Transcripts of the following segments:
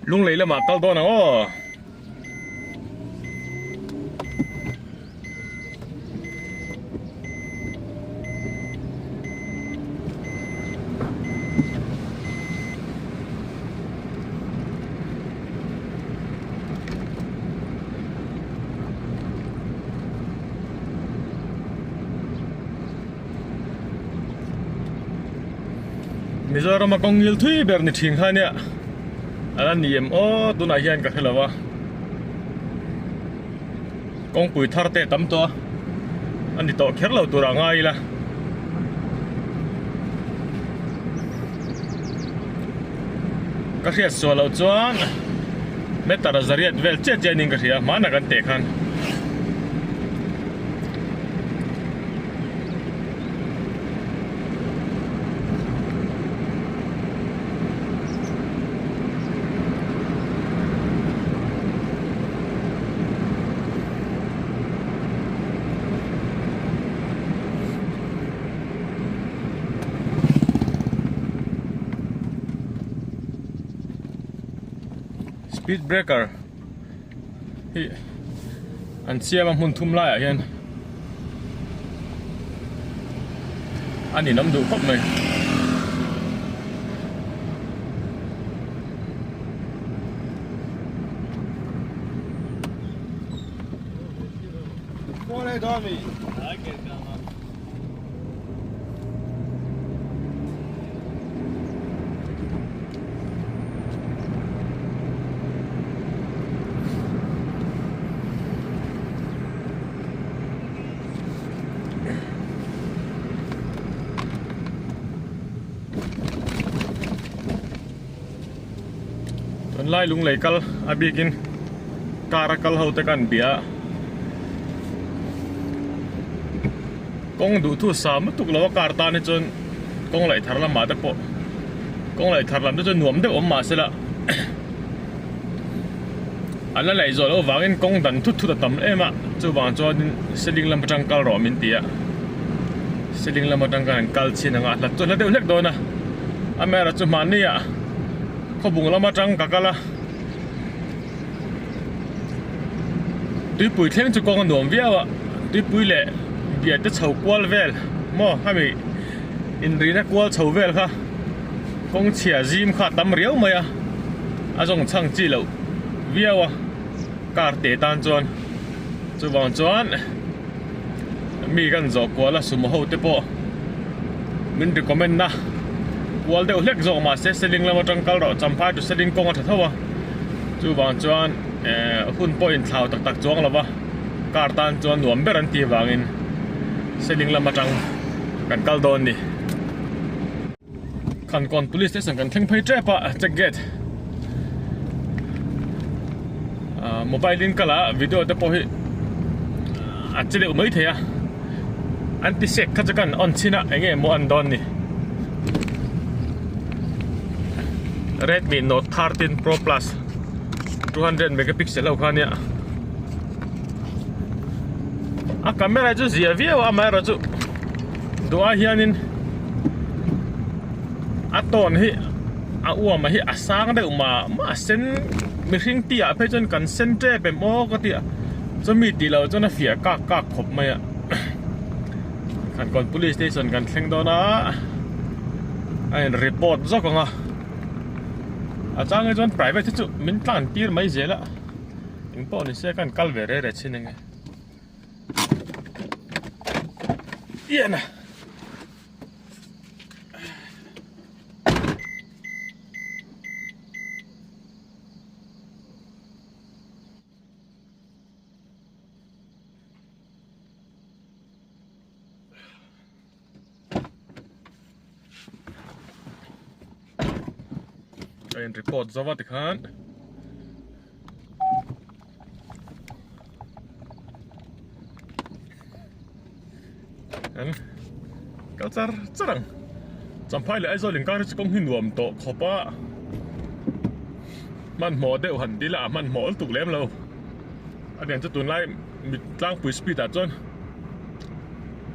lung lấy là mà tao đó nào Mizoram kong ngil thui ber ni thing kha nia ala niem o tuna hian ka khelawa kong pui thar te tam to ani to kherlo tura ngai la ka khia swalo chuan metara zariat vel che che ning ka khia mana kan te khan speed breaker hi an siam mun thum lai hian ani nam du khop mai Morning, Tommy. lai lung lei kal abikin karakal hote kan bia kong du thu sam tuk lo kar ta ni chon kong lai thar lam ma te po kong lai thar lam te chon nuam de om ma sela ala lai zo lo wangin kong dan thu thu da tam ema chu wang chon seling lam tang kal ro min tia seling lam tang kan kal chin anga la chon la de lek do na amera chu man ni ya có bùng lắm mà trăng cả cả là tuy bụi thiên cho con nuông véo à tuy bụi lệ bịa tới chầu quál véo mò hai vị in ri na quál chầu véo kha con chia zim kha tắm riêu mày à trong chăng chi lâu véo à cả tệ tan chuan chu vang chuan mi gan zo quál là sum ho te po mình recommend na wall de lek zo ma se selling la matang kal ro champhai to selling kong tha thawa chu wang chuan hun point thlau tak tak chuang lawa kartan chuan nuam beran ti wangin selling la matang kan kal don ni khan kon police station kan thleng phai trap a check gate mobile in kala video te po hi achile umai theya anti sek khajakan on china enge mo an don ni Redmi Note 13 Pro Plus 200 megapixel lo khania a camera chu zia viau a mai ra chu doa hianin a ton hi a uam hi a sang de ma sen mi hring tia phe chon kan sen tre pe mo ka tia chumi ti lo chona fia ka khop mai a kan kon police station kan thleng do na ai report zo ko nga à trang cái chọn private chứ mình plan tiệt mấy dễ lắm, những bọn này sẽ cần cal về để xin này, yên à, ein report zawa tikhan an kalchar charang champhai le aizo lingkar chi kong hinuam to khopa man mo deuh han dila man mo tuk lem lo adian chu tun lai mit tlang pui speed a chon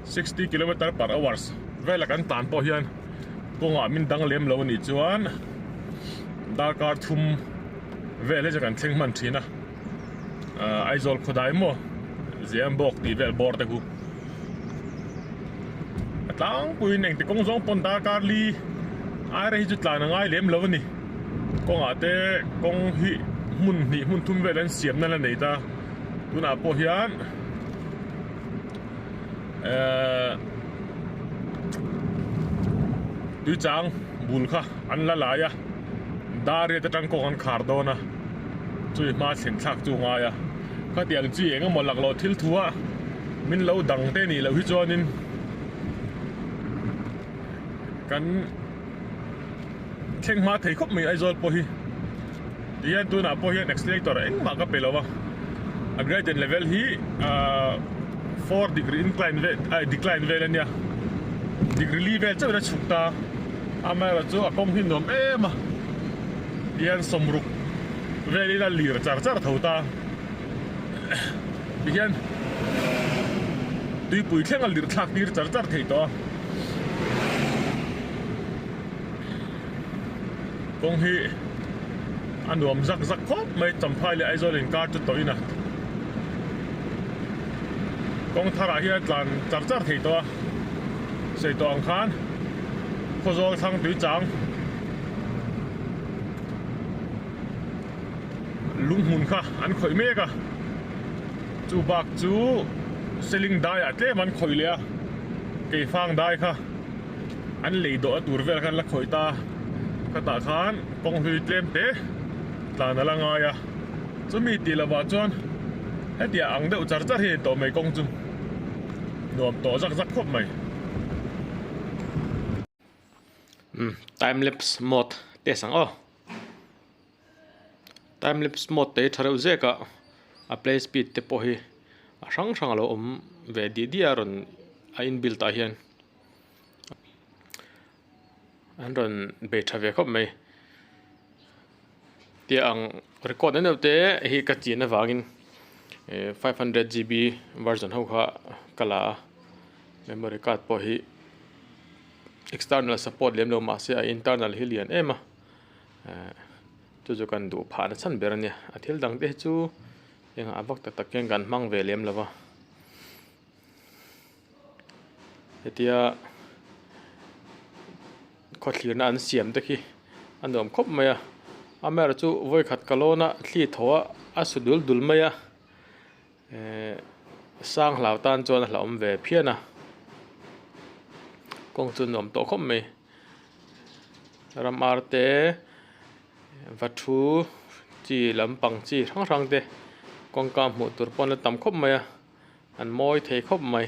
60 km/h vela kan tan po hian konga min dang lem lo ni chuan Dakar thum về lấy cho cần thing man thina ai zol khodai mo ziam bok ti vel bor te gu tlang pui neng te kong zong pon da kar li ai ra hi chu tlan ngai lem lo ni kong ate kong hi mun thum vel an siam na la nei ta tuna po hian tui chang bul kha an la la ya dari ta tang ko an khar do na chui ma thleng thak chu nga ya kha tiang chi enga mo lak lo thil thua min lo dang te ni lo hi chonin kan theng ma thei khop mi ai zol po hi tian tu na po hi accelerator eng ma ka pelowa a gradient level hi 4 degree incline decline vel ania degree level chu na chukta ama chu a kom hin nom ema tian somruk veli la lir char thauta bihan tui pui thleng al lir thak lir char thei to kong hi anuam zak khop mai champhai le aizol in kar tu toina kong thara hi tlan char thei to sei to ang khan khozol thang tui chang lung hun kha an khoi me ka chu bak chu selling dai atle man khoi le ke phang dai kha an lei do tur vel khan la khoi ta ka ta khan kong hui tlem te tlan ala nga ya chu mi ti la wa chon hetia ang deuh char hi to mai kong chu nom to zak khop mai time lapse mode te sang time lapse mode te thareu zeka a play speed te po hi a sang lo ve di aron a inbuilt a hian an ron be thave khop mai tia ang record an te hi ka chin na wangin 500 GB version ho kha kala memory card po hi external support lemlo ma se internal hilian ema chu kan du pha na chan berania athil dang te chu enga avak tak ken gan mang ve lem lawa etia khothlir na an siam te khi anom khop maya amer chu voi khat kalona thli thoa asudul dul maya sang hlau tan chon hlom ve phiana kong chu nom to khop me ram arte vathu chi lampang chi rang te kong kam mu tur pon la tam khop maya an moi thei khop mai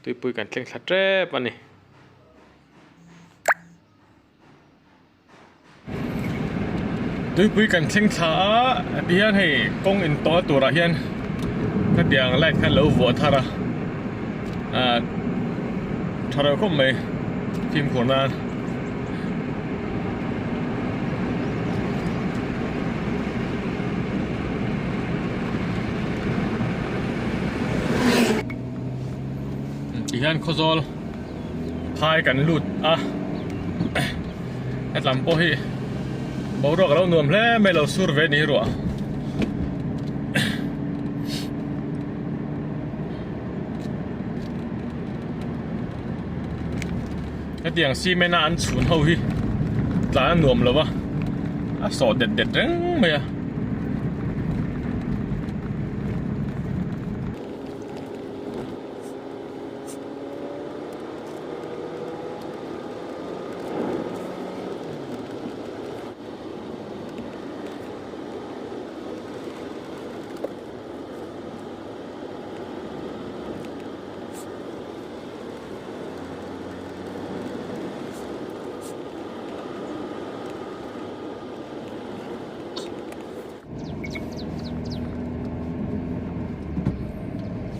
tui pui kan thleng thatre pani tui pui kan thleng tha hian hei kong in to tura hian ka tiang light khan lo vo thara thara khop mai phim khona hian khozol phai kan lut atlam po hi boro ka lo nuam hle me lo sur ve ni ro cái tiếng xi men ăn chuồn hầu hi là nuông rồi ba sọ đẹp răng mày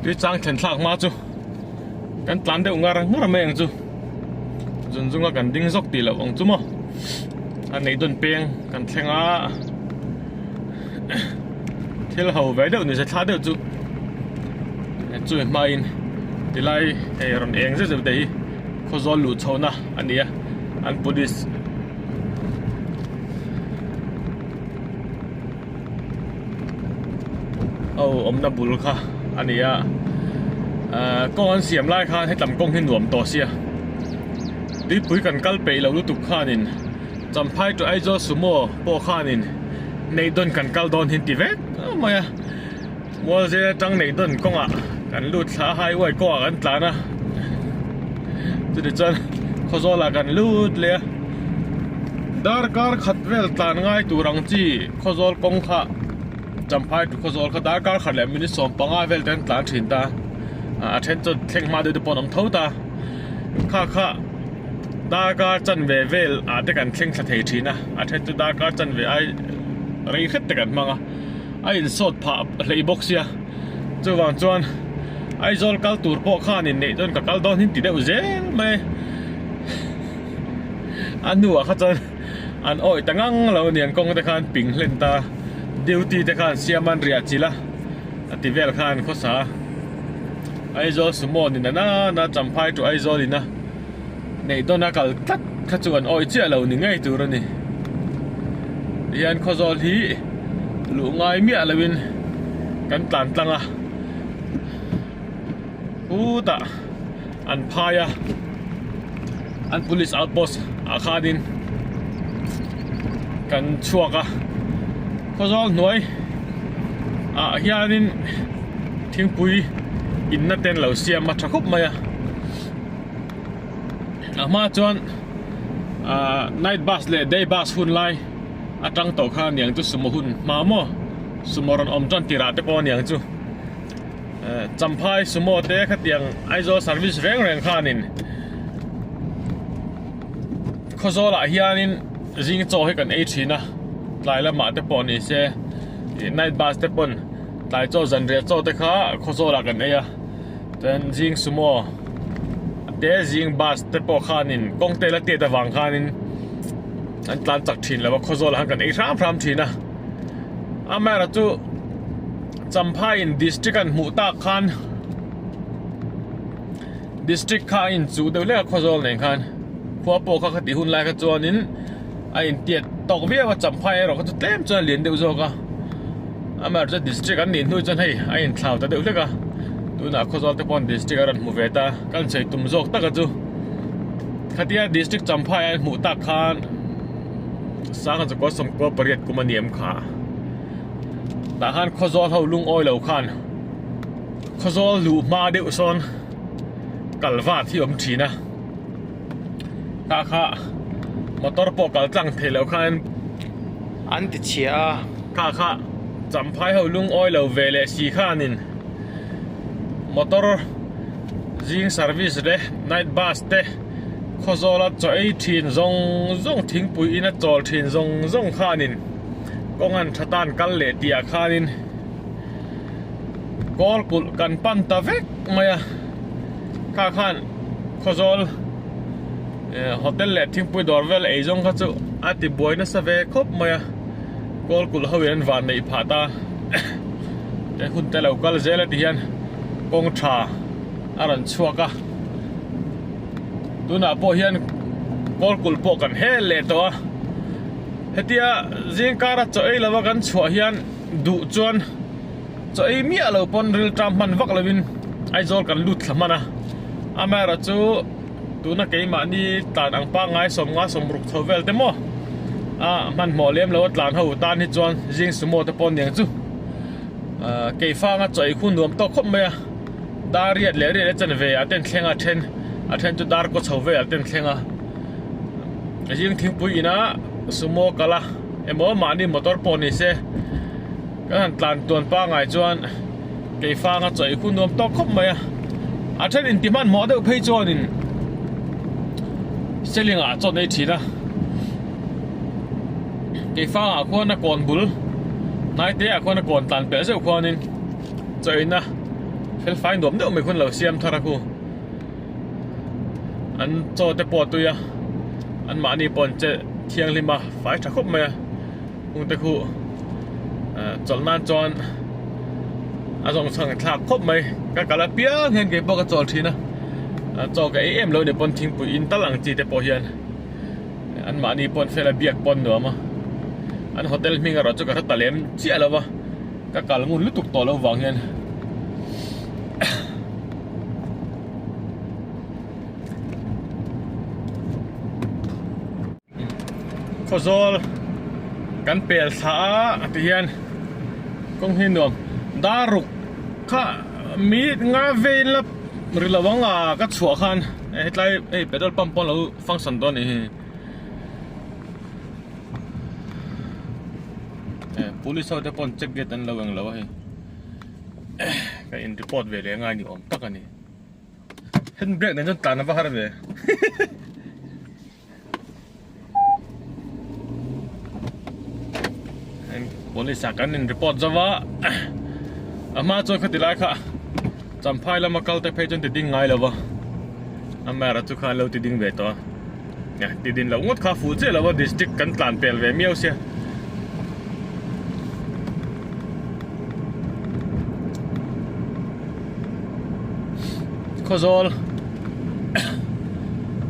cái trang thành thạc mà chú cái tán đều ngar mèn chú dần dần cái đinh dốc tì là vòng chú mà anh ấy đun bèn cái thằng á thế là hầu vé đều người sẽ tháo đều chú mai thì lại rồi em sẽ được đấy có gió lụt sâu na anh ấy anh Buddhist เอาอมนาบุลค่ะอันนี้ก้อนเสียมไล่ค่ะให้ตำกงให้หน่วมต่อเสียดิปุ๋ยกันกัลเปย์เรารู้ตุกข้านินจำพายตัวไอโจสุโม่โปข้านินในดนกันกัลดอนหินติเวกมามัวเจจังในดนกงกันลูดสาหายไว้ก็กันตานะจุดจันเขาโซลากันลูดเลยดาร์การขัดเวลตานง่ายตัวรังจีเขาโซลกงข้าจำพายตัวเขาโซลเขาดาร์การขัดแหลมมินิสอมปังอาเวลเต็นตานถินตาเทนจุดเข่งมาดูดูปนอมเท่าตาข้าดาร์การจันเวเวลแต่กันเข่งสัตย์ทีนะเทนจุดดาร์การจันเวไอรีขึ้นแต่กันมั้งไอ้สดผ่าเลยบ็อกเซียจวนจวนไอ้โซลกัลตูร์พอข้านินเนี่ยจนกับกัลดอนหินติดเดือดเจ้ไม่อันนู้ข้าจนอันอ้อยแต่งังเราเนี่ยกงตะคานปิงเล่นตาดิวตีตะคานเสียมันเรียจิละติเวลคานข้อสาไอ้โซลสมอนี่น่าจำพายตัวไอ้โซลนี่นะเนี่ยตอนนักกัลตัดข้าจวนอ้อยเจ้าเราหนึ่งไงตัวนี้ยันข้อโซลที่ลูกง่ายเมียละวินกันตันตังกูตะอันพายอัน police outpost อาคาดินกันชัวกข้อโซลหน่วยเฮียนินทิ้งปุยอินนัดเต้นเหล่าเสียมาชักคุบมามาจวนnight bus เลย day bus หุ่นไล่จังโตข้าเนี่ยจุสมหุ่นมาโมสมรอนอมจันติราเตปอนอย่างจุจำพายสมอเตะขัดยังไอโซสร์วิสแรงข้านินข้อโซละเฮียนินจิงโจให้กันเอชีนะหลายละมาเตปอนนี่เซ่night bus เตปอนหลายโจจันเรียโจเตข้าข้อโซละกันเอยแต่จิงสมอเตะจิงบัสเตปอข้านินกงเตละเตะตะวังข้านินอันตันจากถิ่นแล้วว่าข้อโซลหันกันอีกพรามถิ่นนะแม่เราจูจำพายอินดิสตริกันหมู่ตาคันดิสตริกข้าอินจูเดี๋ยวเรียกข้อโซลหนึ่งคันพวกโปข้าคติหุ่นลายกันจวนนี้ไอ้เตียดตกเบี้ยว่าจำพายเราก็จะเต็มจนเหรียญเดียวโซกแม่เราจะดิสตริกันนินด้วยจนให้ไอ้อินข่าวแต่เดี๋ยวเรียกตัวน่ะข้อโซลที่ปอนดิสตริกันหมู่เวต้ากันใช้ตุ่มโซกตะกันจูคดีดิสตริกจำพายหมู่ตาคันสร้างจากก็สมควรประหยัดกุมารเนียมขาแต่ฮันข้อโซลเขาลุงอ้อยเหล่าขันข้อโซลลูมาเดือดซอนกัลวาที่อมทีนะข้ามอเตอร์ปอกัลจังเทเหล่าขันอันติเชียข้าจำพายเขาลุงอ้อยเหล่าเวเลสีข้านินมอเตอร์จิงเซอร์วิสเดย์ไนท์บัสเดย์ข้อโซลจะไอ้ทีนซงทิ้งปุ๋ยนัดจอลทีนซงข้านินก็งั้นชะตานกัลเลตียข้านินกอลกุลกันปันตะเวกมาข้าขันข้อโซลโฮเทลเลทิ้งปุ๋ยดอร์เวลไอซงข้าจูอาติบวยนัสเวคบมากอลกุลเขาเวียนวันในผาตาแต่คุณแต่เรากัลเจลที่ยันกงชาอารันชัวกะตัวน่ะพอเฮียนกอลกุลพอกันเฮเลตัวเฮียจิงการะจ่อยแล้วกันชัวเฮียนดุจวนจ่อยมีอะไรปนริลตามมันวักเลวินไอโซลกันลุดละมันนะแม่เราจูตัวน่ะเกี่ยมันนี่ตานอังปังไงสมรุกเทเวลเต็มมั้มันหมอเลี้ยมแล้วตานเขาตานที่จวนจิงสมอตะปนอย่างจูเกี่ยฟังจ่อยคุณรวมตัวคบไหมดารีดเลรีดจันเวอเต้นเข่งเทนจุดดาร์ก็เฉาเวอเต้นเข่งยิงทิ้งปุ๋ยนะสมอกละหมอมานี่มอเตอร์ปอนี่เซ่กันตานตัวป้าไงจวนเกี่ยฟังจ่อยคุณรวมตัวคบไหมเทนอินติมันหมอเดือดเพย์จวนินเซลิงจนในทีนะเกี่ยฟังคนนักก่อนบุลนายเตะคนนักก่อนตันเปรี้ยวคนนินจอยนะเฟลไฟหนุ่มเดี๋ยวไม่คนเหล่าเสียมทารักูอันโจเตปอตัวอันมานี่ปนเจเทียงลิมาไฟชักคบไหมอุตะคูจอลนานจอนส่งสั่งถักคบไหมก็กะละเปียเห็นเก็บปกจอลทีนะจอกับเราเดี๋ยวปนทิ้งปุ๋ยอินตะหลังจีเตปอเฮียนอันมานี่ปนเฟลเบียกปนหนัวมาอันโฮเทลมิงกับเราจะกระทัดตะเล็มเจี๊ยแล้ววะ ก็การงุนลุตุกต่อแล้ววางเงี้ยข้อโซลกันเปลี่ยนสาที่เฮียนกงหินนวมดารุกข้ามีงาเวลละหรือระวังก็ชัวขันไอ้ไรไอ้เปดอลปั๊มปอนเราฟังสันตัวนี้police out upon check get and lawang lawa he ka in report ve le nga ni om takani hand brake na jon tan na bahar ve police akan in report jawa ama choi khatilai kha champhai lama kal te phe jon ti ding ngai lawa amara chu kha lo ti ding ve to ya ti din lo ngot kha fu che lawa district kan tlan pel ve miau sia Kozol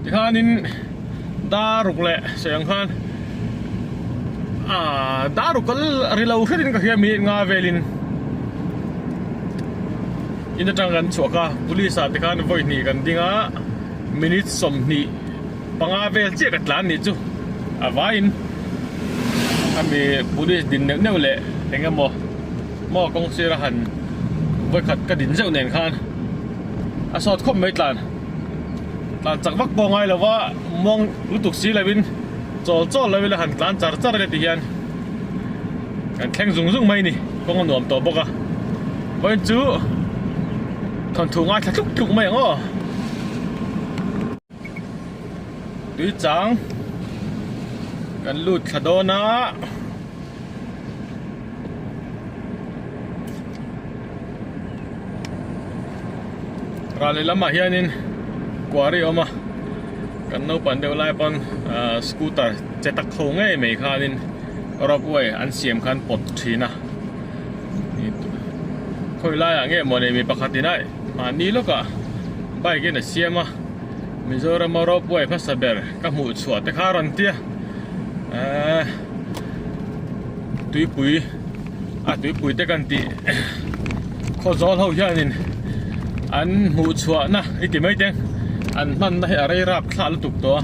ที่ข้านินดารุกแหละเสียงข้านดารุกก็รีเลาขึ้นก็เฮียมีงาเวลินอินทจังกันชัวก้าบุรีศาสตร์ที่ข้านวันนี้กันดิ้งมินิทสมนีปังอาเวลเจ้ากัดล้านนี่จูวายินมีบุรีดินเนื้อเละเห็นกันมอกงเสียหันไว้ขัดกระดินเจ้าเน่นข้านสอดคบไม่ตานจากวักบองไงแล้วว่ามองรู้ตุกสีเลยวินโจเลยเวลาหันตานจ่าเลยตีเฮียนกันแข่งสุ่งไม่นี่กงหนุ่มตัวบกวันจูทนถูกง่ายทุกไม่ยังดูจังกันลุดขดนะรายละมาเฮียนินกว่ารีออกมากันนู้ปันเดียวไล่ปันสกูตเตอร์จะตักโค้งไงไม่ขานินรอบไว้อันเสียมคันปดทีนะค่อยไล่อย่างเงี้ยมันมีปกติได้นี่ลูกอะใบกันเสียมามิโซรามารอบไว้พัสเบอร์กับหมูสวดแต่ข้ารันเตียตุยปุยแต่กันตีข้อจอเท่าเฮียนินอันหมูชัวนะไอ้ที่ไม่เต็งอันมันได้อะไรรับข้าลุตุกตัว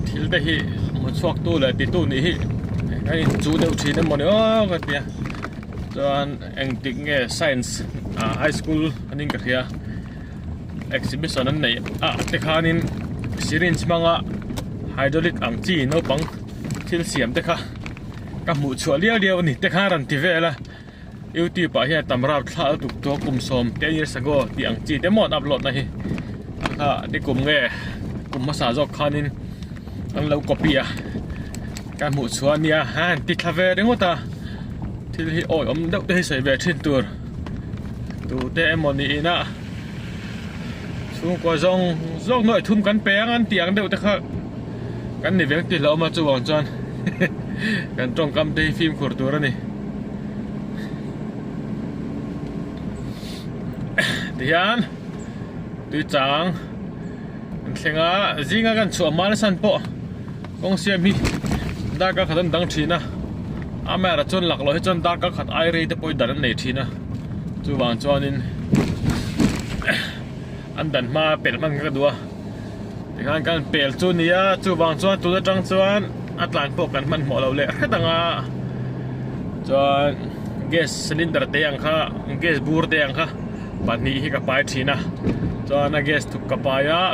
ทิลได้ฮีหมูชัวตัวเลยติดตัวนี้ไอ้จูเดียวทีนั้นมันก็เดียจนเอ็งติงเงี้ย science high school อันนี้ก็เฮีย exhibition นั้นเนี่ยแต่ข้านินสิรินส์มังไฮดรอลิกอังจีโนปังทิลเสียมแต่ข้ากับหมูชัวเลี้ยวนี่แต่ข้ารันติเวล่ะยูทูบไปเฮียตำราข้าตุกตัวกลุ่มสมเทียร์สกอที่อังจีได้หมดอัพโหลดนะฮีข้าได้กลุ่มเงยกลุ่มภาษาจอกขานินอันเราก๊อปปี้การหมู่ชวนเนี่ยฮันติดทาเวร์ได้หมดที่ที่โอ้ยเด็กได้ใส่เวทตัวเตะมอนี่นะช่วงกว่าจงหน่อยทุ่มกันแปลงอันเตียงเด็กแต่ข้ากันนี่เวงติดเรามาจู่วงจรกันตรงกำได้ฟิล์มขวดตัวนี่ที่ยันตุยจังเสียงจิงกันชัวมาเลสันปอกงเสียมีดากขัดดังทีนะอาแม่ระจนหลักเราให้จนดากขัดไอรีแต่ปอยดันในทีนะจู่วางจอนินอันดันมาเปิดมันก็ดูที่ยันกันเปิดจู่นี้จู่วางจอนตัวจังจวนอัตลันปกกันมันหมดเราเลยแค่ตั้งจนแก๊สซิลินเดอร์เตียงค่ะแก๊สบูร์เตียงค่ะปัจนี้ฮิกับไปทีนะจอนักเกสทุกกับไป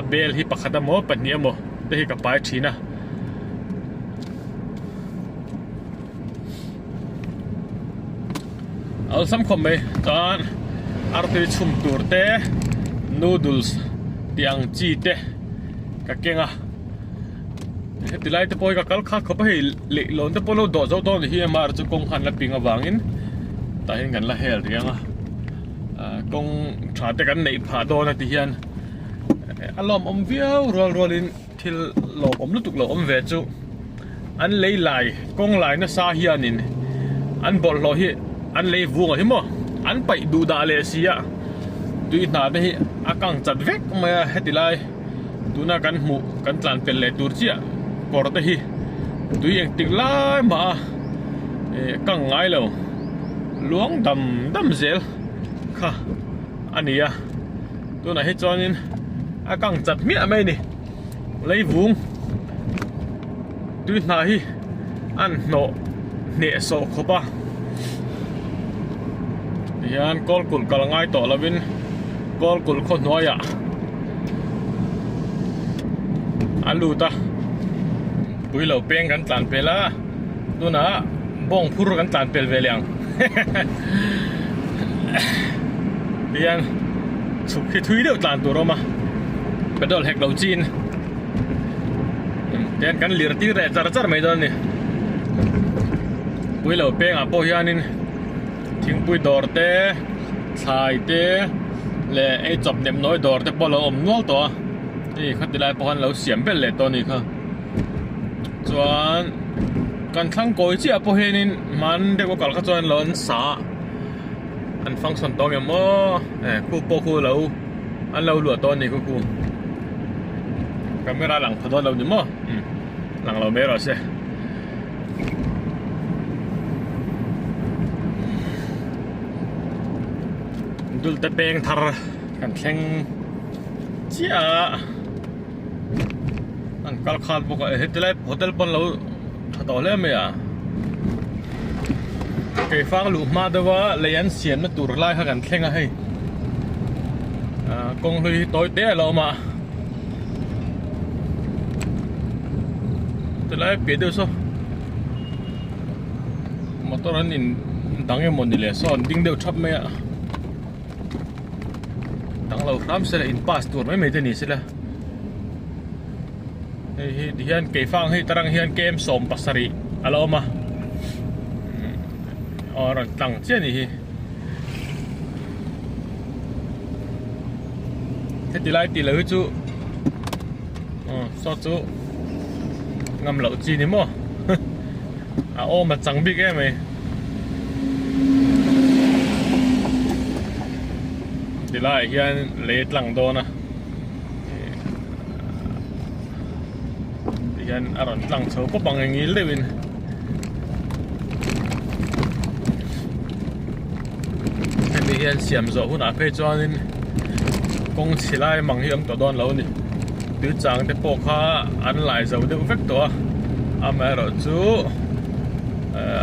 เบลฮิปักขัดโมปัจนี้โมได้ฮิกับไปทีนะเอาซ้ำคมไปจอนอาร์ติชุมตูร์เตนูดลส์ที่อังจีเตกับเก่งที่ไล่ตัวปอยกับกัลข้าเขาไปเลี้ยลอนตัวปอยเราโดดเจ้าตัวนี้ฮิมาร์จุกงขันละปิงวางอินแต่เห็นกันละเฮลเรียงกงชาติกันในผาโดนที่ยันอารมณ์อมเวียวรัวลินที่หลอกอมลุตุกหลอกอมเวจูอันเลยไหลกงไหลน่ะซาเฮียนินอันบอลลอยอันเลยวัวหิมะอันไปดูดาเลเซียดูอินาได้อากังจัดเวกมาเฮติไลดูน่ากันหมูกันตลานเป็นเลตูร์เจียปอร์ตฮีดูยังติดไล่มากังไงแล้ว luang dam zel kha ania tu na hi chonin a kang chat mi mai ni lei vung tu na hi an no ne so khopa hian kol kul kal ngai to lovin kol kul kho noya alu ta pui lo peng kan tlan pela tu na bong phur kan tlan pel veliang hian chuk khi thui deuh tlan tur oma pedal hek lo chin ten kan lir ti re char mai don ni pui lo peng a po hianin thing pui dor te thlai te le ei chop nem noi dor te polo om nual toนี่เขาติดไล่พอเราเสียมเป็นเลยตัวนี้ค่ะส่วนการทั้งโกยเจี๊ยบพอเห็นมันเด็กว่าก่อนเขาจวนหลอนสาอันฟังส่วนตัวอย่างมั่วคู่โปคู่เราอันเราหลวดตัวนี้คู่ก็ไม่ได้หลังพอตัวเราเนี่ยมั่วหลังเราไม่รอดใช่ดูแต่เป็นทาร์กันแข่งเจี๊ยอันกัลขาดบอกว่าเฮ้ยที่ไรโฮเทลปนเราถ้าต่อเล่มอ่ะเกี่ยฟังลูกมาด้วยว่าเลยอันเสียนมาตูร์ไล่ข้ากันแข่งให้กงเลยต่อยเตะเรามาที่ไรเปลี่ยนดูซะมาตอนนั้นอินดังยังมันนี่เลยสอนดิ้งเดียวชับไหมอ่ะดังเราทำเสร็จอินพาสตัวไม่จะหนีเสร็จแล้วเฮียนเกี่ยฟังให้ตรังเฮียนเกมสมปัสสรีอะไรมาอ๋อหลังเจ้านี่ที่ไล่ตีเลยจูสอจูงำเหล่าจีนี่มั้งโอ้มาจังบิ๊กแก่ไหมที่ไล่เฮียนเละหลังโดนนะเฮียนอร่อยหลังเฉาก็บังอย่างนี้เลยวินให้เฮียนเสียมโซ่หุ่นอาเพจอนินกงชิไล่มังเฮียมตัวโดนเรานี่ดูจังแต่ปกข้าอันหลายเสาเดือดเฟกตัวอามาเราจู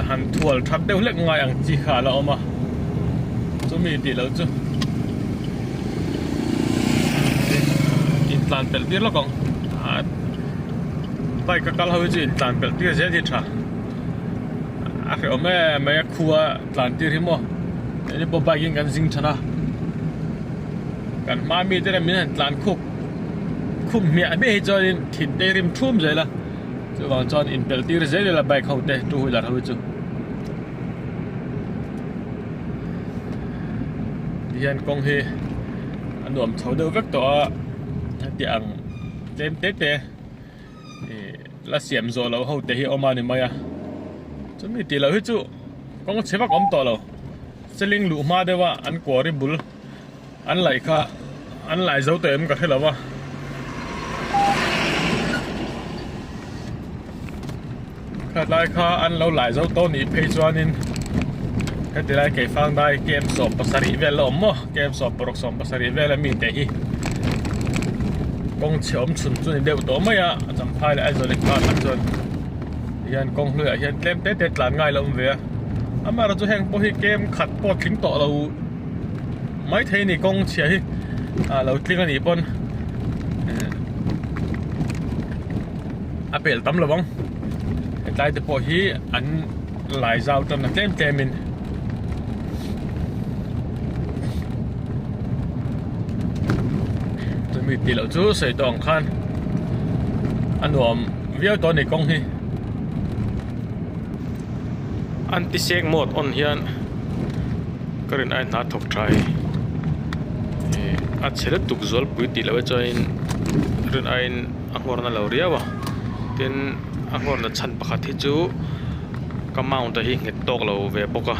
หันถั่วทับเดือดเล็กง่ายอย่างจีขาเราเอามาจูมีดีแล้วจูอินทานเปลตีแล้วกองไปกับการเขาจูอินทานเปลตีเสียทีช้าเดี๋ยวแม่ครัวทานตีที่มั่วนี่พอไปกินกันจริงชนะกันมามีแต่ละมิ้นทานคุมเมียไม่ให้จอดินถิ่นเตริมทุ่มใจละจะวางจอนอินเปลตีเสียเลยละใบเขาเตะดูหุ่นละเขาจูที่ยันกงเฮอันหนุ่มเฉาเดือดเวกตัวเตียงเต็มเตะแล้วเสียมโซเราเขาเตะออกมาเนี่ยมั้ยอะจะมีตีเราให้จูกงเชฟก็อมต่อเราเซลิงหลุมาเดี๋ยวว่าอันกว่าริบุลอันไหลค่ะอันไหลเจ้าเต็มกันให้เราว่าขาดไหลค่ะอันเราไหลเจ้าต้นนี้เพจวานินแค่ตีไรเกี่ยฟังได้เกมสอบภาษาอีเวลล์มั้งเกมสอบโปรกสอบภาษาอีเวลล์มีแต่ฮีกงเฉียมชุนจุนเดียวตัวไม่อะจำพายเลยไอ้ตัวเล็กขาดทั้งจนยันกงเรือยันเล่มเตะหลานง่ายเราเวียอามาเราจะแห่งพวกเกมขัดปอดทิ้งต่อเราไม่เทนี่กงเฉียเราทิ้งกันอีปนอาเปิลตั้มระวังใจแต่พอฮีอันหลายเจ้าจนนักเล่มเกมินจะมีตีเราจู้ใส่ตองคันอันหวมเวียวตัวในกงฮีอันที่เช็คโหมดออนเฮียนก็เรียนไอ้นัดถกใจอันเสร็จตุกจอลปุยตีแล้วจะเรียนไอ้อังวรนั่นเราเรียกว่าเป็นอังวรนั่นชั้นประคัดที่จูก็มาอุ่นแต่หิ้งเห็ดตกเราเวปกะ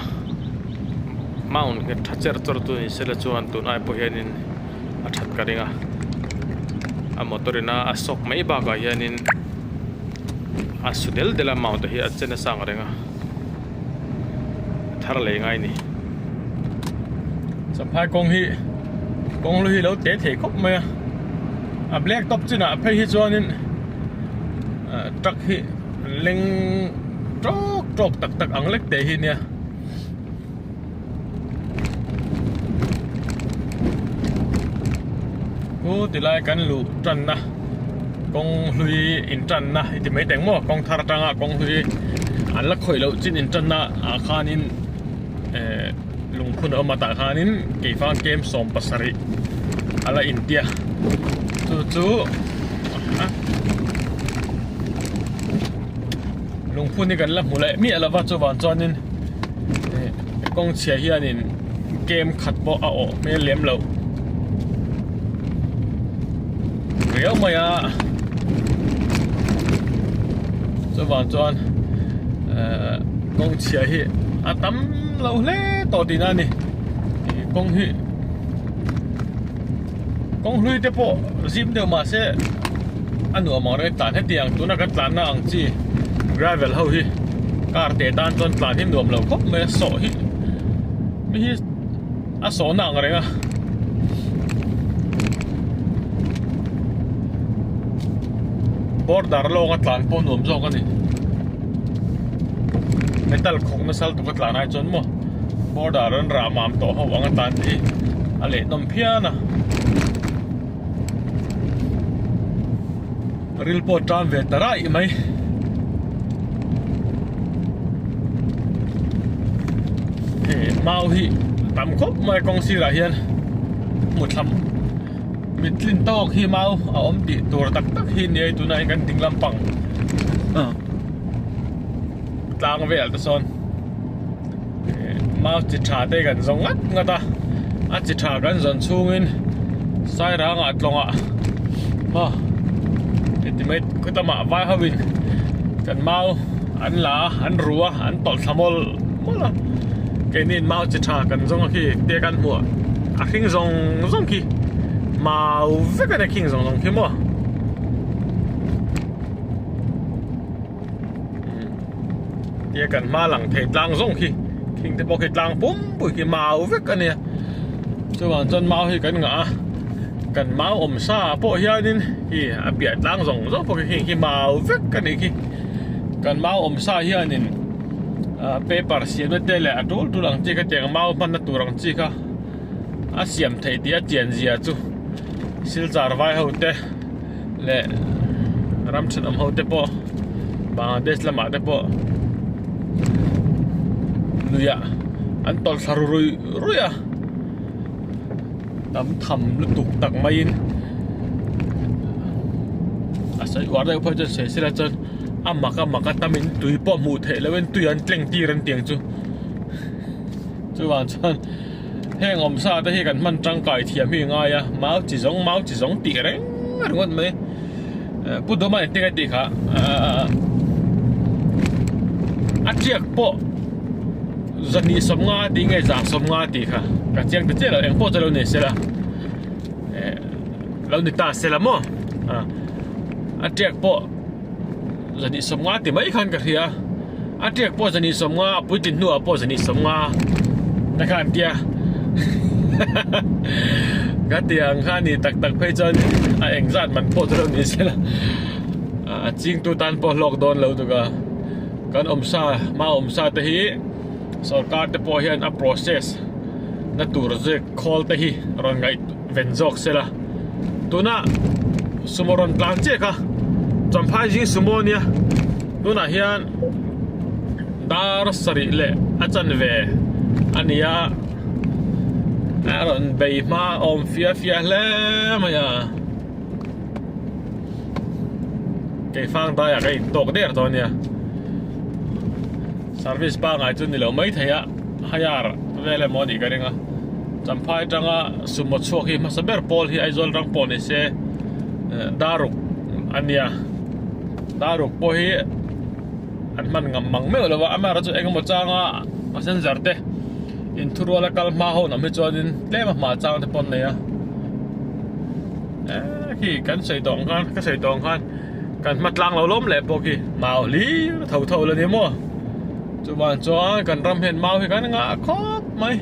มาอุ่นเห็ดทัชเจอร์ตัวตัวนี้เสร็จจวนตัวไอ้พวกเฮียนินอัดทัดกันเองอ่ะมอตัวเรียนอ่ะสกไม่บ้ากะเฮียนินอ่ะสุดเดลเดลมาอุ่นแต่เฮียอัดเจนสั่งอะไรเงี้ยทาร์เลยง่ายนี่ sắp hai con lui lâu té thể khóc mày black top chứ nào phải hi cho nên trắc hi lên trọc tắc ăn lek té hi nè ô thì lại cắn lũ trần na con lui in trần na thì mấy tiếng mò con thar trăng con lui ăn lắc khởi lậu chín in trần na khan in lùng khun ở mặt khan in kỳ phan game som pasari ala India chú lùng khun đi gần lắm một lại miệng là vắt cho vào cho nên con chia hiền in game khát bỏ ảo mấy lemlo réo mày cho vào cho con chia hi tắm lâu lé to tí na nè con huy thế bộ zim đều mà sẽ ăn nửa món đấy tán hết tiền tôi là cái tán nào chỉ gravel hậu hi car để tan cho tán thêm nửa lâu khóc mới sổ hi mới hi sổ nặng rồi à border lo cái tán po nôm zo cái này metal khung nó sal tụ cái tán này chốn mo border ron ramam to hậu cái tán đi ale nôm phia na real po tram về tarai mai mau hi tắm khóc mai công si ra hiền một thầm mít linh to khi mau ôm đi tour tắc hi này tụi này cần tính làm bằng tang về ta son mau chỉ trả đây gần giống ngắt người ta chỉ trả gần dần xuống in sai ra ngạt lòng mà thì mấy cái tấm vai hơi bình cần mau ăn lá ăn rùa ăn tỏi samol mà cái nên mau chỉ trả cần giống khi để cần mua khinh giống khi mau với cái này khinh giống khi mua để cần ma lằng thể lang giống khi khinh thì bao khi lang bún bụi khi mau với cái này cho bạn chân mau thì cái ngã cần máu xa bộ hiền nên thì biệt lang rồng rất bộ khi máu vết cái này khi cần máu xa hiền nên paper xiên với tele tu lang chỉ cái tiếng máu pan tu lang chỉ cả xiêm thấy tiếc tiền gì à chú sil jar vai hậu te lệ ram chân hậu te po Bangladesh làm ada po lu ya anh tol saru rồi à tắm thầm lúc tục tặng máy sẽ gọi đây phải cho sẽ là cho mà cái tâm mình tùy bỏ mù thể là bên tùy ăn tlem ti ăn tiền chú bạn chân hẹn xa tới gần mình trăng cải thiểm hiện ngay máu chỉ giống tỉ đấy đúng không mấy bút đó mà tiếng cái hả chiếc bộ dân đi sống nga đi ngay giảm sống nga thì hả cả chiếc thế là em bộ cho lâu này sẽ là lâu này ta sẽ là mò chiếc bộ dân đi sống nga thì mấy khăn cả thì chiếc bộ dân đi sống nga bút tin nua bộ dân đi sống nga ta khăn tia cái tiếng khăn thì tắc phải chân anh dặn mình bộ cho lâu này sẽ là chính tu tan bộ lockdown lâu rồi cả kan xa te hi sarkar te po hian a process na tur je khol te hi ron ngai venjok sela tuna sumoron plan che ka champhai ji sumonia tuna hian dar sari le achan ve ania aron bei ma om fia le maya cái phang ta ya cái tok der to nia service ba ngai chu nilo mai theya hayar vele modi karinga champhai tanga sumot chokhi masaber pol hi aizol rang pol ni se daruk ania daruk po hi an man ngam mang me lo wa amara chu engmo changa passenger te in thurwala kal ma ho na me chonin tlem ma chang te pon neya khi kan sei dong khan kan matlang lo lom le po ki mau li thau le ni mo chú bạn cho cần râm hiện mau thì cái ngã khóc mày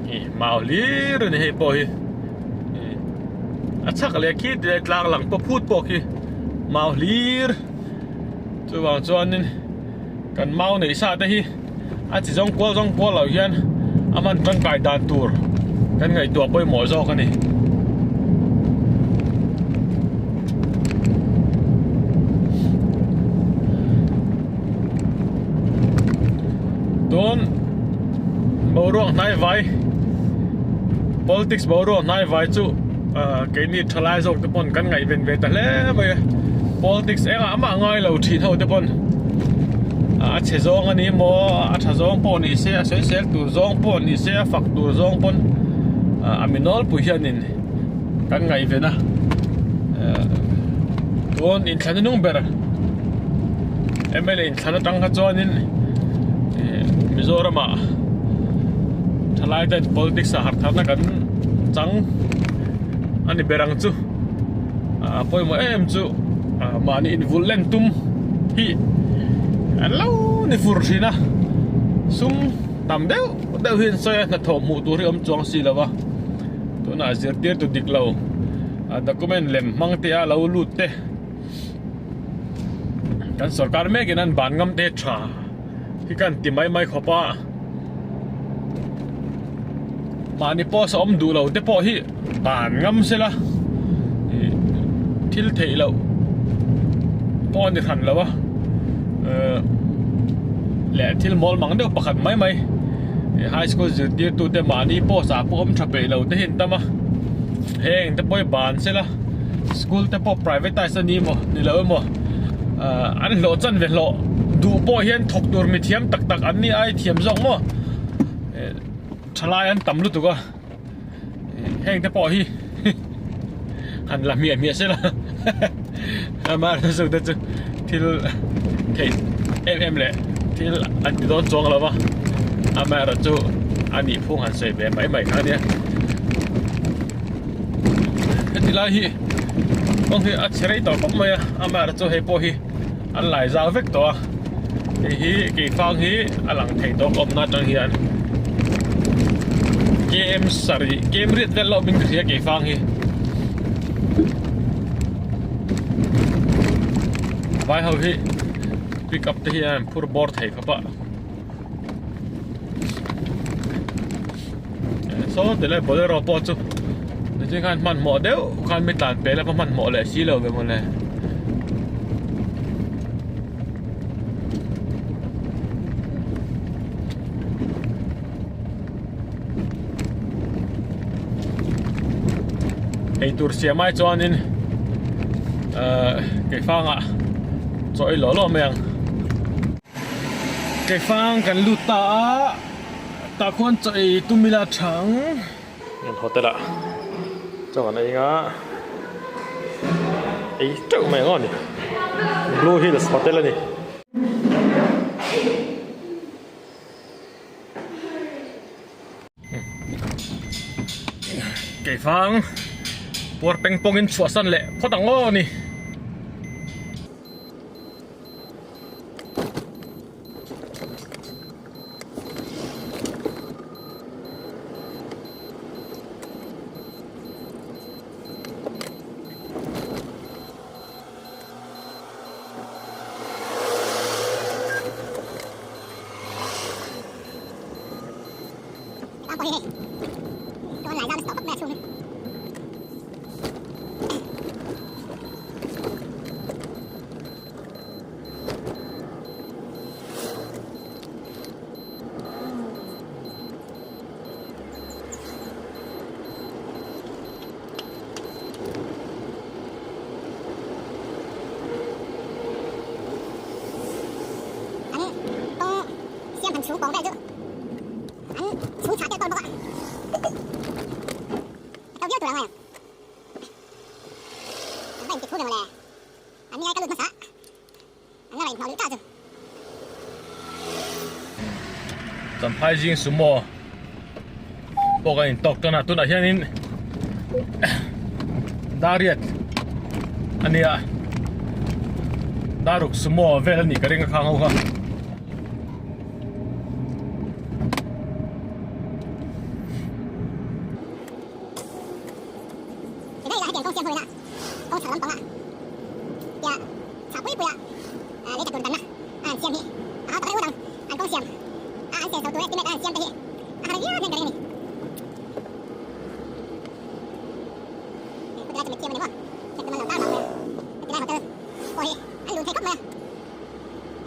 นี่มาลีหรือนี่ปอยอัชชักเลยคิดเลยหลังพอพูดปอยมาลีจะวางจวนนี่กันเมาในชาติที่อาจจะจ้องกลัวเหล่าเฮียนอามันตั้งกายดานตัวกันไงตัวปอยหมอจอกันนี่โดนบอร์นายไว้ politics บอร์นายไว้จู่เกนี่ทลายโจกตะปนกันไงเป็นเวทแล้วไป politics เองอ่ะมาง่ายเราทีเท่าตะปนเชจงอันนี้โมเชจงปนนี่เสียเสียตัวจงปนนี่เสียฝักตัวจงปนมินอลปุยยันนี่กันไงเป็นนะโดนอินทันนุ่งเบอร์อินทันตั้งขจรนี่มิโซรามาทลายแต่ politics หักทับนักันจังอันนี้เบรังจู่พอยมาจู่มานี่อินฟูเล่นตุ้มฮีอันเล่านี่ฟูร์ชีนะซุ่มตามเดียวเห็นใส่นัดถมหมู่ตัวเรื่องจวงสีแล้ววะตัวน่าเสียเตี้ยตัวดิกเราด็อกเมนต์เล่มมังเตียเราลุดเตะกันสกัดไม่กินนั่นบานงำเตะชาที่กันติไม่ขบ้ามานี่พอสอมดูเราแต่พอที่บานงำเสียละทิลเทเราพอนี่ทันแล้ววะแหละทิลมอลมังเดียวประคันไม่ไฮสคูลจุดเดียวตัวแต่มานี่พอสาพอมชับไปเราได้เห็นตั้มะเฮงแต่พอบานเสียละสกูลแต่พอ private ไซนี่มั้งนี่เรามั้งอันโหลดจันเวลโลดูพอเห็นถกตัวมีเทียมตักอันนี้ไอเทียมซองมั้งทลายอันต่ำลุตัวก็แห้งแต่พอฮีหันละเมียเสียละมาสุดที่ที่เลยที่อันที่โดนจงแล้ววะมาเราจูอันนี้พุ่งหันใส่แบบใหม่ครั้งนี้ที่ไรฮีบางทีอัดเฉยต่อปั๊บมามาเราจูให้พอฮีอันหลายจาวเวกตัวฮีกี่ฟังฮีอันหลังไทยตัวอมนาจังฮีอันเกมสรีเกมเรียดเดลล์บินเสียกี่ฟังฮีไว้เขาฮีปิกอัพที่อันพูดบอร์ดให้เขาปะโซ่เดี๋ยวเลยบอร์ดรอปอจูเดี๋ยวจะการมันหมอเดียวการไม่ตัดไปแล้วเพราะมันหมอเลยชี้เราไปหมดเลยไอตัวเสียไม่จอนินเกี่ยฟังอ่ะจอยหล่อเมียงเกี่ยฟังกันลุตาคนจอยตุมิลาชังยังโหดละเจ้าอะไรเงี้ยไอเจ้าไม่งอนนี่ Blue Hills โหดละนี่เกี่ยฟังปวดเป็งปงอินสวสันแหละเพราะต่างง้อนี่ตัวไหลดำสต๊อกแม่ชุ่มอันต้องเสียงหันชูกองได้ด้วยอันชูชาเจ้าตอนบอกเอาเยอะตัวอะไรไม่ติดพูดเลยอันนี้ไงก็หลุดมาซะอันนี้อะไรมาหรือจ้าจ้ะสัมภาษณ์ยิงสุโมบอกกันตกตัวน่ะเช่นนี้ดาริเอตอันนี้ดารุกสุโมเวลนี่ก็เร่งข้างเขา xem thôi nè con sợ lắm con ạ dạ sợ quý bụi ạ lấy chặt tuần tấn nè xem đi tao thấy u đồng con xem anh xem sầu tuổi tìm xem đi hay nhiều thêm cái này cái này xem mình đi không xem mình làm tao mà cái này họ chơi ôi anh luôn thấy cốc mà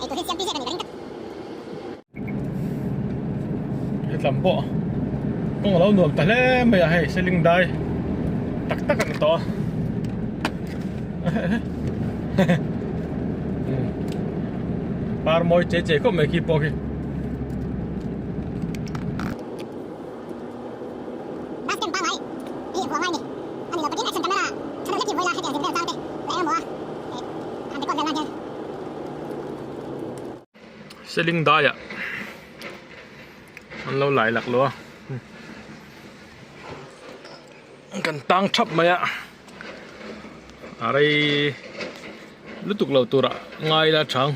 ai tôi xem đi xem cái này làm bộ con lâu nuông ta lẽ mày hay sẽ linh đai tắc tắc cái to par môi chế có mấy khi bỏ kì sẽ linh đai ạ anh lâu lại lạc luôn cần tăng thấp mày ạ ở đây lúc tục lâu tụi ngay là chẳng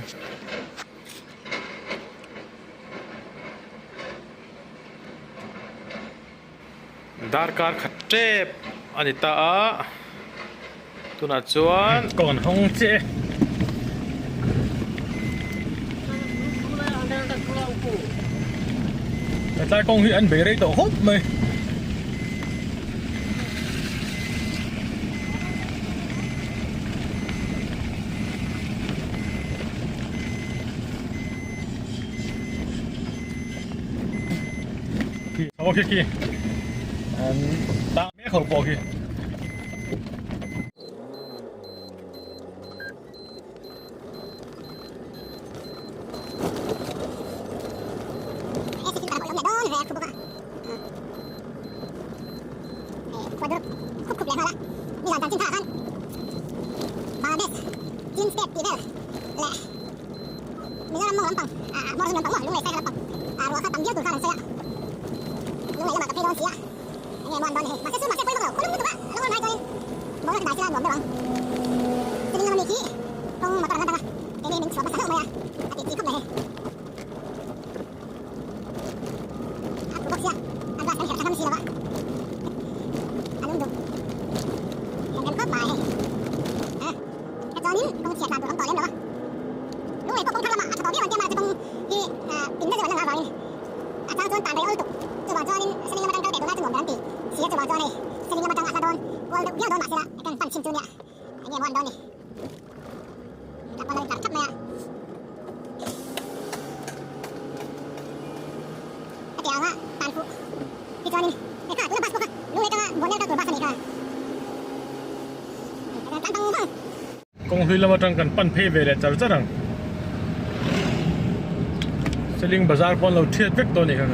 dar car khát chép anh ta tụi nó chuan còn không chê tại con huyện bể đây tổ hốt mày ok kì ta mẹ khẩu bỏ kì con huy lama trăng cần pan phê về để chở rất rằng sẽ linh bazar con lâu thiệt vết tôi này cả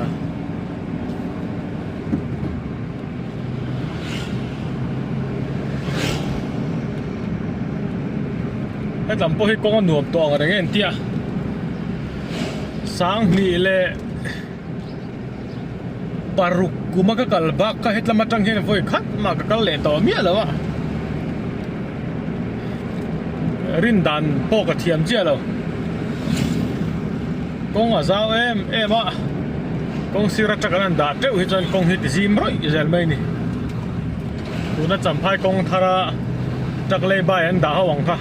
cái làm bố hi con nuông to ở đây nghe tia sáng nghỉ lệ paruk kuma ka kalba ka hết lama trăng hiện voi khát mà ka kal lệ to mía rồi à rin đàn bộ cái thiềm chia rồi con ở sao em ạ con xí ra chắc anh đã trêu hết chân con hết gì mới giờ mấy nè tụi nó chậm hai con thà chắc lấy bài anh đã hỏng thà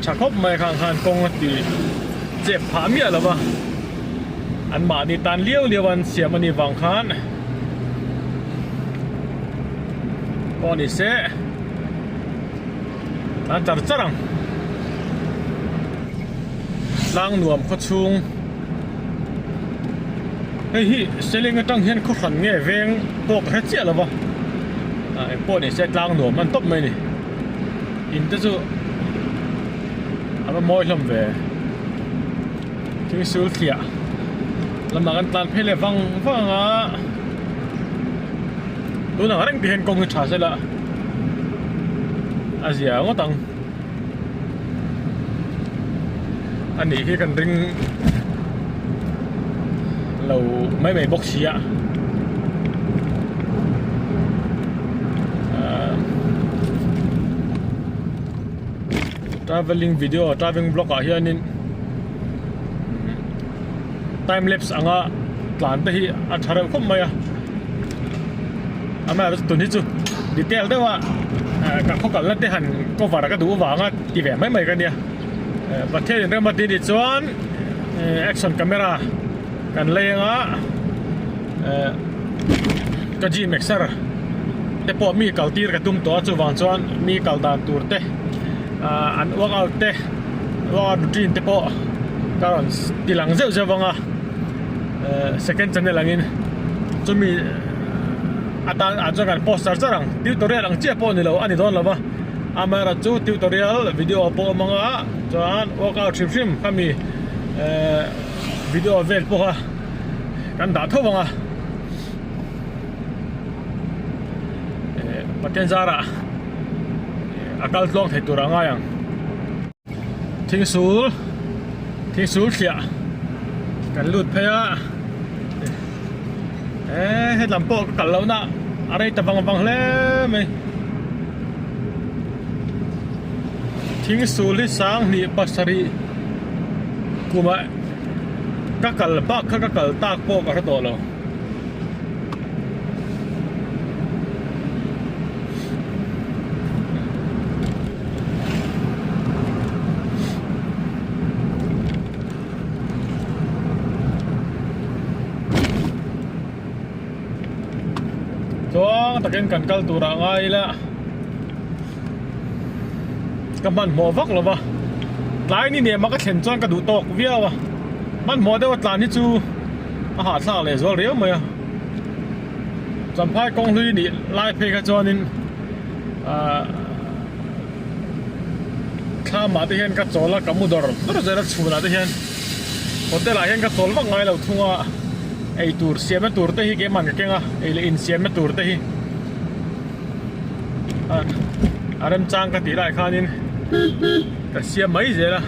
chắc khóc mấy khang khang con thì dẹp phá miệng rồi ba anh mà đi tan liêu anh xem anh đi vòng khán con đi xe anh chặt chặt rằng lang nuông khó chung hey sẽ lên cái trăng hiên khó khăn nghe veng bộ hết chết rồi ba bộ này sẽ lang nuông anh top mấy này in tới chỗ anh môi lắm về cái số kia làm mà anh tan phê lệ văng à tôi nào đang tiền công người trả sẽ là à gì à ngó tầng anh ấy khi cần ring lầu mấy bốc xì ạ traveling video traveling blog ở hiện time lapse anga tlan te hi a thare khom maya ama tun hi chu detail de wa กับเขากันแล้วที่หันก็ว่าก็ดูว่างั้นที่แบบไม่กันเนี่ยประเทศเรื่องมาดีดิจวนแอคชั่นกล้องกันเลยอ่ะก็จีเม็กซ์แต่พอมีกัลตีร์กับตุ้มตัวจูวันจวนมีกัลดานตูร์เตอันว่าเอาเตว่าดูจีนแต่พอการที่หลังเจ้าจะวังอ่ะsecond channel langin chumi atan ajangan poster charang tutorial ang chia po nilo ani don lova amara chu tutorial video po manga chuan workout trim kami video vel po ha kan da thowanga paten zara akal tlong thai turanga yang thing sul khia kan lut phaya hết làm bộ cả lâu nè ở đây tập vòng lên mày thính số lý sáng nị pasari của mày các cẩn bác các cẩn tác bộ cả tổ rồi cho takin kan kal tura ngai la kaman mo vak lova tlai ni ne maka thlen chon ka du tok viawa man mo de watlan ni chu a ha thla le zol reu mai champhai kong hlui ni lai phe ka chonin kha ma te hian ka chola kamudor dur zera chhuna te hian hotel a hian ka chol wak ngai lo thunga ei tur siam tur te hi ke man ka kenga ei le in siam tur te hi aram chang ka ti lai khanin ka siam mai zela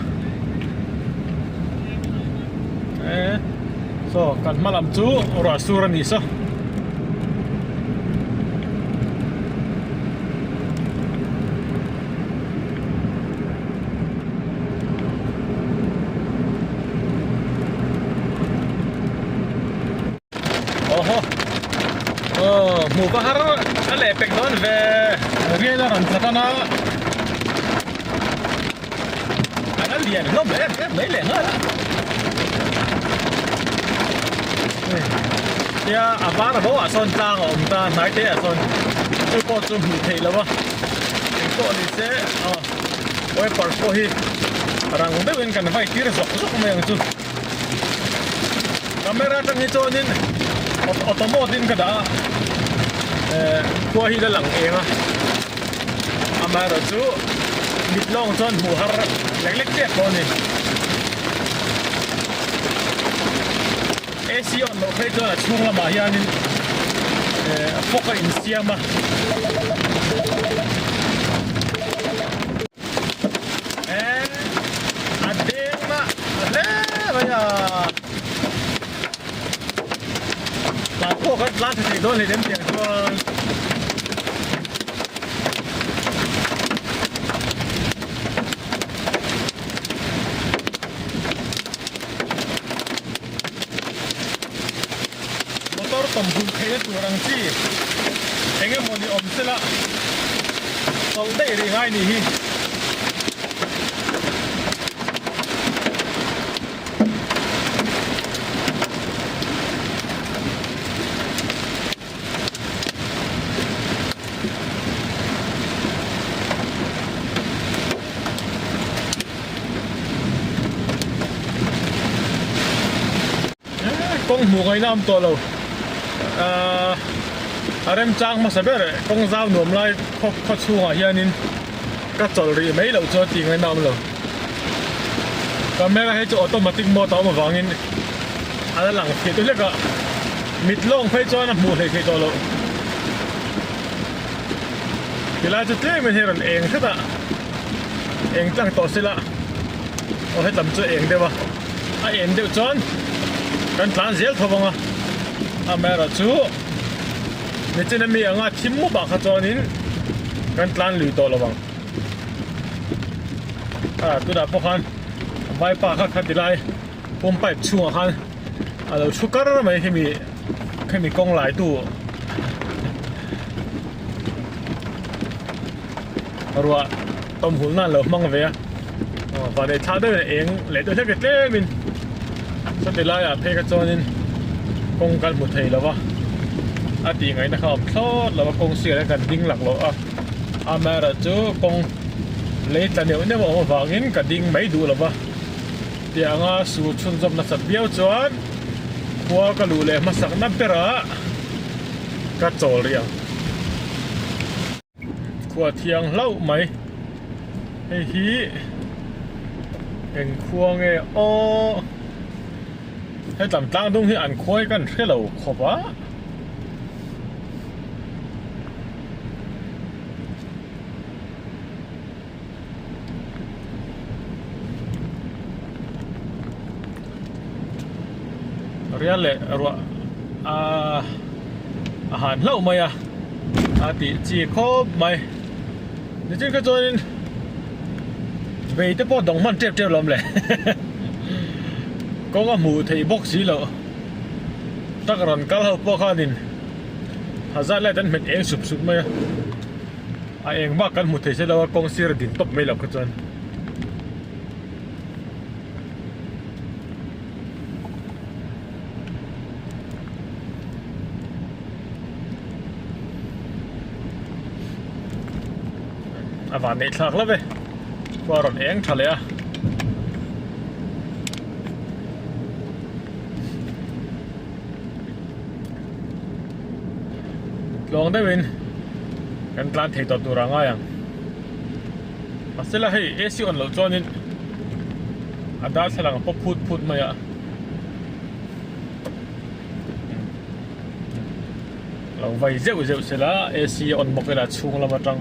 so kan malam chu ra surani so mù có hát nó lệ bạch nó về riêng ra rằng thật nó nó liền nó mấy lệ hết ya à ba là bố à son trang ông ta nói thế à son tôi có chung hữu thị là ba tôi đi xe ôi par po hi rằng không biết bên cạnh phải kia rồi rất không mấy chút camera trong hi cho nên automotive cái đó qua hi là lặng em mà rồi chú bịt lông cho mù har lẹt lẹt chết con này AC on nó phải cho là chung là mà hiện nên phốt cái insiam mà anh đêm mà lẽ bây giờ là phốt cái lát thì đôi thì đến tiền cho tầm hụt thế tụi rằng chi anh em muốn đi ôm xe lạ sau đây thì ngay nỉ con mù ngày năm to lâu em trang mà sao biết con dao nhuộm lại khó chua hả hiện các chỗ gì mấy lâu cho tiền ngày năm rồi camera hay chỗ automatic mô tao mà vàng in anh lặng thì tôi biết cả mít lông phải cho nó mù thì cho lâu thì lại cho thế mình thấy là eng thế ta eng chẳng to xí lạ ở hết tầm cho eng đấy吧eng đều chọnกันตลาดเสียทว่าไงแม่เราชูนี่จะมีอะไรทิมมุบักขจรนินกันตลาดลุยตัวระวังตัวดาบพวกhanใบปากขัดติไลผมไปช่วงhanเราชุกกระไม่แค่มีกองหลายตัว รัวต้มหุ่นนั่นเหรอมั่งเวียพอได้ท้าด้วยเองเหลือตัวเล็กเล็กมินสติลายเพกจอนินกงกันหมดไทยแล้ววะอาตีไงนะครับทอดแล้วว่ากงเสียแล้วกันดิ้งหลักโลอามาระจูกงเละแต่เดี๋ยวเนี่ยบอกว่าฝั่งนี้กันดิ้งไม่ดูหรอวะเดี๋ยวงาสูชุนจมนัดเบี้ยวจวนหัวก็รู้เลยมาสักนับเปร่าก็โจเรียงขวดเทียงเล่าไหมไอ้ฮีเอ็งควงไงอ๋อให้ต่ำตั้งตรงที่อ่านคุยกันแค่เราขบวะเรียนเลยรัวอาหารเล่าไหมอ่ะอาติจีครบไหมนี่จริงก็จนเวทพอดงมันเจ็บลมเลยก็ว่าหมูไทยบกสีเหล่าตักรันกัลเขาพวกข้าดินหาซาเล่ตันเป็นเองสุบไหมเองบ้ากันหมูไทยใช่แล้วว่ากองเสียดินตบไม่หลับก็จนวานในทางแล้วเว้ยว่ารถเองทะเลลองได้วินกันกลางเทต่อตัวร่างง่ายอย่างมาเสร็จแล้วให้เอซิออนเราจอนินอันดับสลังพบพูดมาอ่ะเราไว้เจ้าเสร็จแล้วเอซิออนบอกให้เราช่วงเรามาจัง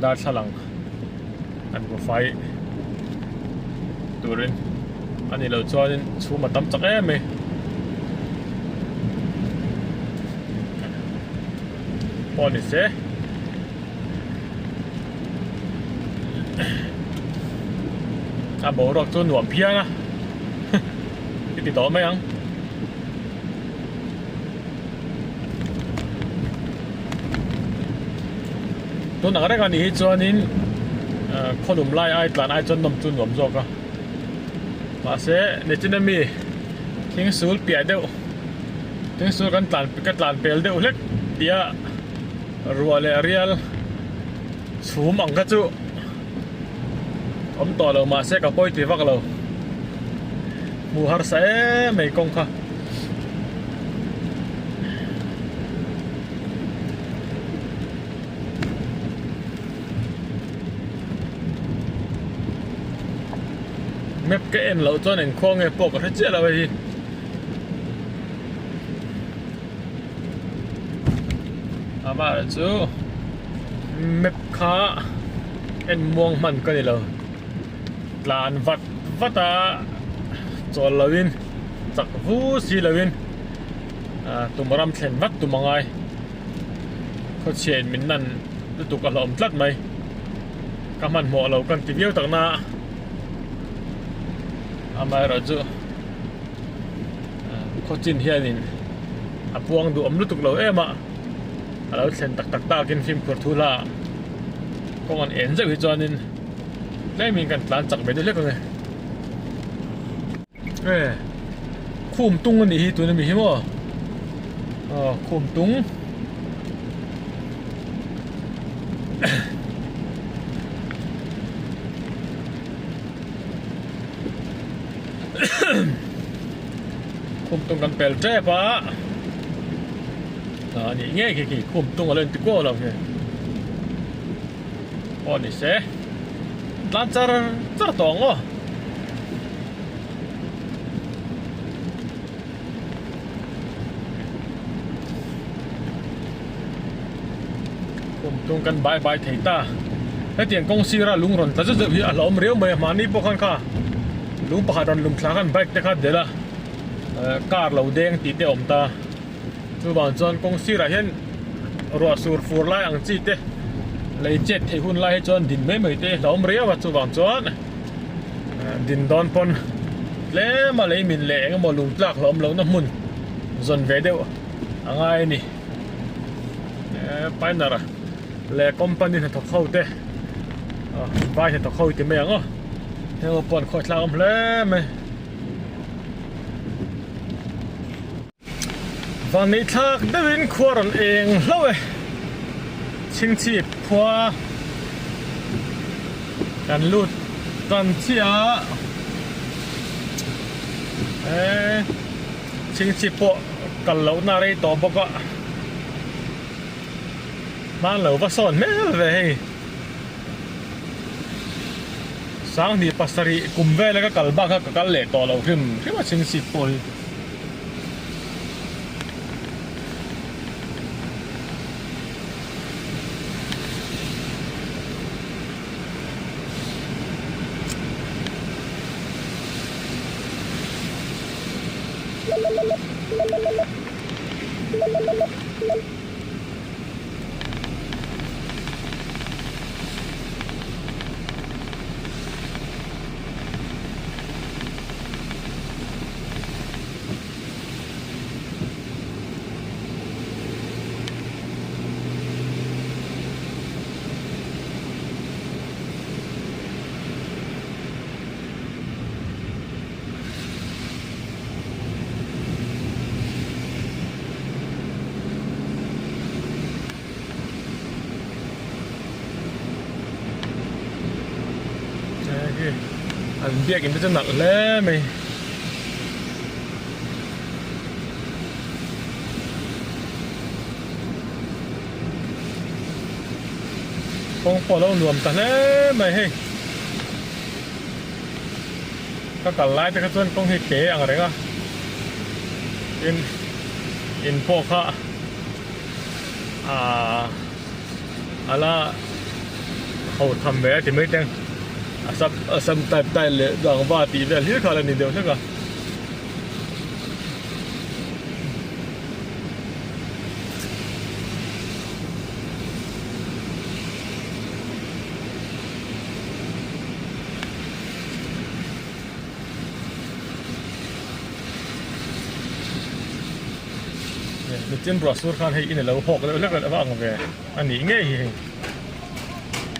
ดาร์สลังอันก็ไฟตัวเรนอันนี้เราจอนินชูมาตั้มจักไหมพอนี่เสียบอกเราจนหนวมเพี้ยนะติดต่อไหมยังตัวหนังได้กันนี้จอนินคนหนุ่มไล่ไอ้ตลาดไอ้จนนมจุนหนุ่มจอกมาเสียในจีนมีทิ้งสูลเปียเดียวทิ้งสูลกันตลาดเปลเดียวเล็กเดียรัวเลยเรียลสูมังกะจุต่อเรามาเสียกับปอยตีฟักเราหมูฮาร์เซ่ไม่กงค่ะเม็บเกอ็นเราจนเองควงไงปกก็เจ๊เราไปทีอามาแล้วจูเม็บขาเอ็นม่วงมันก็นี่เราลานวัดตาจอลวินจักฟูสีลวินตุมรำเข็นวัดตุมังไงเขาเชียนมินนั่นตุกอารมณ์ตัดไหมกำมันหัวเรากันทีเดียวต่างหน้าอามาแล้วจูเขาจินเฮียนินพวงดูอมลุตุกเรามาเราเส้นตักตากินฟิล์มขวดทุล่าก็มันเอ็นจะวิจารณ์นินได้มีกันร้านจักไปด้วยเล็กเลยคุ้มตุ้งกันดีตัวนี้มีไหมคุ้มตุ้งคุ้มตุ้งกันเปลเจ๊ปะนี่ง่ายกี่คุ้มตุ้งอะไรติดก้อเราเนี่ยพอนี่เสียร้านจาร์ตองอ๋อคุ้มตุ้งกันบายเถียตาให้เตียงกงซีระลุงรอนแต่จะพี่เราเรียวไม่มานี่พวกขันข้าลุงประหารลุงคลากันไปแต่ข้าเดี๋ยวละการเราแดงติดเดี่ยวตาคือบางจอนกงซีระเห็นรัวสูรฟูไล่อังจีเตเลยเจ็ดให้หุ่นไล่จอนดินไม่เตเราเรียวว่าจูบางจอนดินดอนปนเล่มาเลยมินเล่งมาลุงตลักล้อมเราน้ำมุนจนเวเดียวอะไรนี่ไปน่ะละเล่คอมพานีให้ทักเข้าเต vai thì tao khôi thì mẹ ngó theo bọn khỏi làm lên mày và ní thác đã đến khoa rồi eng lâu rồi chính trị khoaกันลุดตอนเที่ยชิงชิปะกันเหลานารีต่อบอกว่ามาเหลาว่าสอนแม่เลยสร้างดีปัสสรีกุมเวแล้วก็กัลบ้าก็กัลเล่ต่อเราขึ้นที่ว่าชิงชิปะอันเบียกินจะหนักแล้วไหมคงพอเรารวมกันแล้วไหมเฮ้ก็กัดไล่แต่ก็ส่วนคงให้เก๋อะไรก็อินพวกเขาอะไรเขาทำแบบที่ไม่ได้asam tai le dang ba ti vel hi khala ni deu thakaเนี่ยtin brochure khan hei in lo hok le lek le awang ve ani nge hi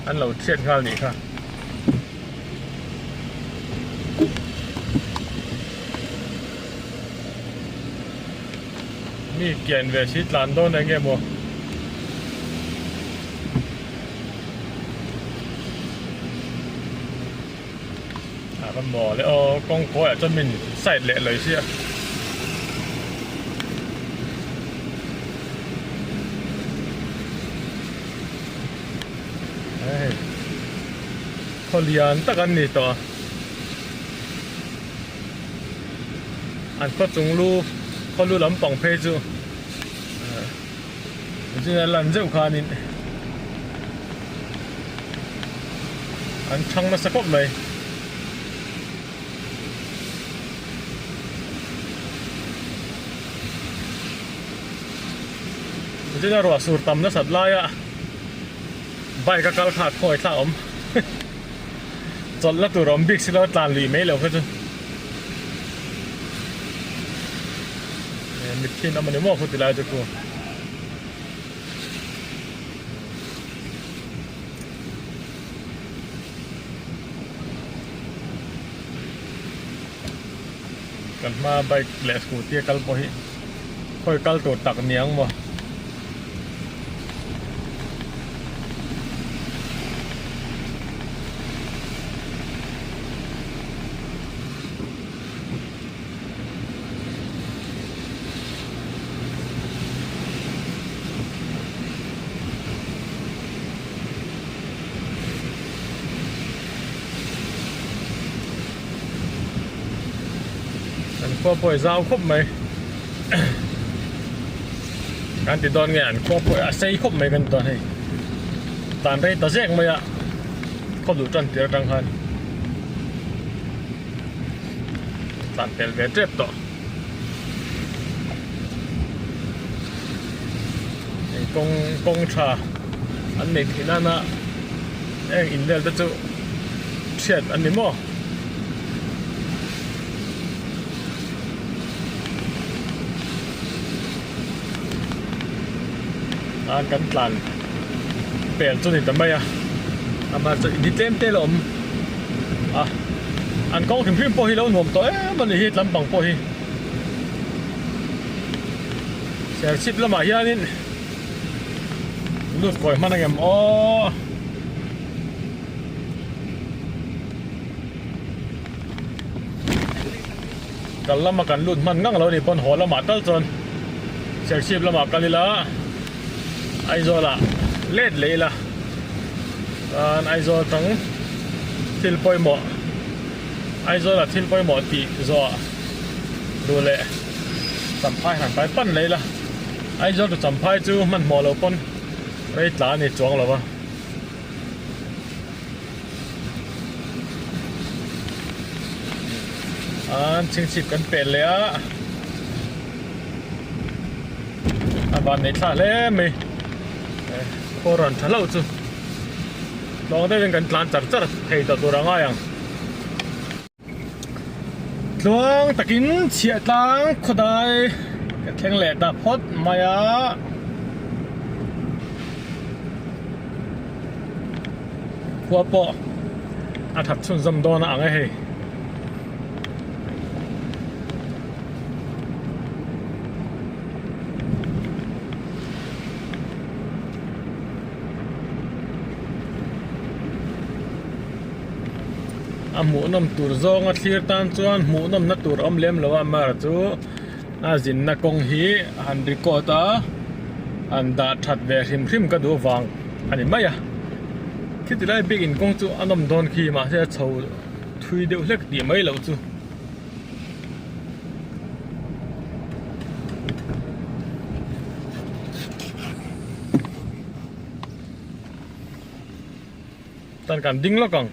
an lo thiet khal ni khaมีเกียนเวชิตลานโดนอะไรเงี้ยมัวก็หมอเลยกองโก้จนมันใส่เละเลยเชียเขาเรียนตะกันนี่ต่ออันก็จงรู้เขารู้ลำปองเพจูจริงๆหลังเจ้าขานินอันช่างมาสักคบไหมจริงๆรัวสูรตำนะสัตว์ลายอะใบกระกาลขาดคอยท่าอมจนละตัวรอมบิ๊กสิแล้วตานลีไม่เหลวก็จะมิดที่น้ำมันเนี่ยมั่วพูดติลายจะกูกันมาใบแหลกกูเตี้ยกัลปอยค่อยกัลตัวตักเนียงบ่พอปล่อยเจ้าครบไหมการติดตอนงานพอปล่อยอาศัยครบไหมกันตอนนี้ตอนนี้ตัดแยกไหมอ่ะเขาดูจันเตียรังหันตอนเตลเวทเจ็บต่อกงชาอันนี้ที่นั่นนะอินเดียจะเชียดอันนี้มั้งอันกันตันเปลี่ยนจุดนี้ทำไมอ่ะ ama di tlem te lom an kong thim phim po hi lo nom to man hi tlam bang po hi ser chip lama hianin lut koi manangem o kan lama kan lut man ngang lo ni pon ho lama tal chon ser chip lama kalila ai zo la let leila an ai zo tang thil poi mo ai zo la thil poi mo ti zo du le sampai han pai pan leila ai zo tu sampai chu man mo lo pon rei tla ni chuang lo wa an ching chip kan pe le a ban nei thla le mi koran thalo chu long đây bên cạnh lan chặt chặt thầy tao tôi đang ai luang takin chia tang khodai theng le da phot maya khua po a thap chun zam don ang he hmuhnawm tur zawng a thlir tan chuan hmuhnawm na tur om lemlo a mar chu a zinna kong hi an record a an dahthat ve hrim ka du wang ani maya khiti lai big in kong chu anom don khi ma se chho thui deuh hlek ti mai lo chu tan kan ding lo kang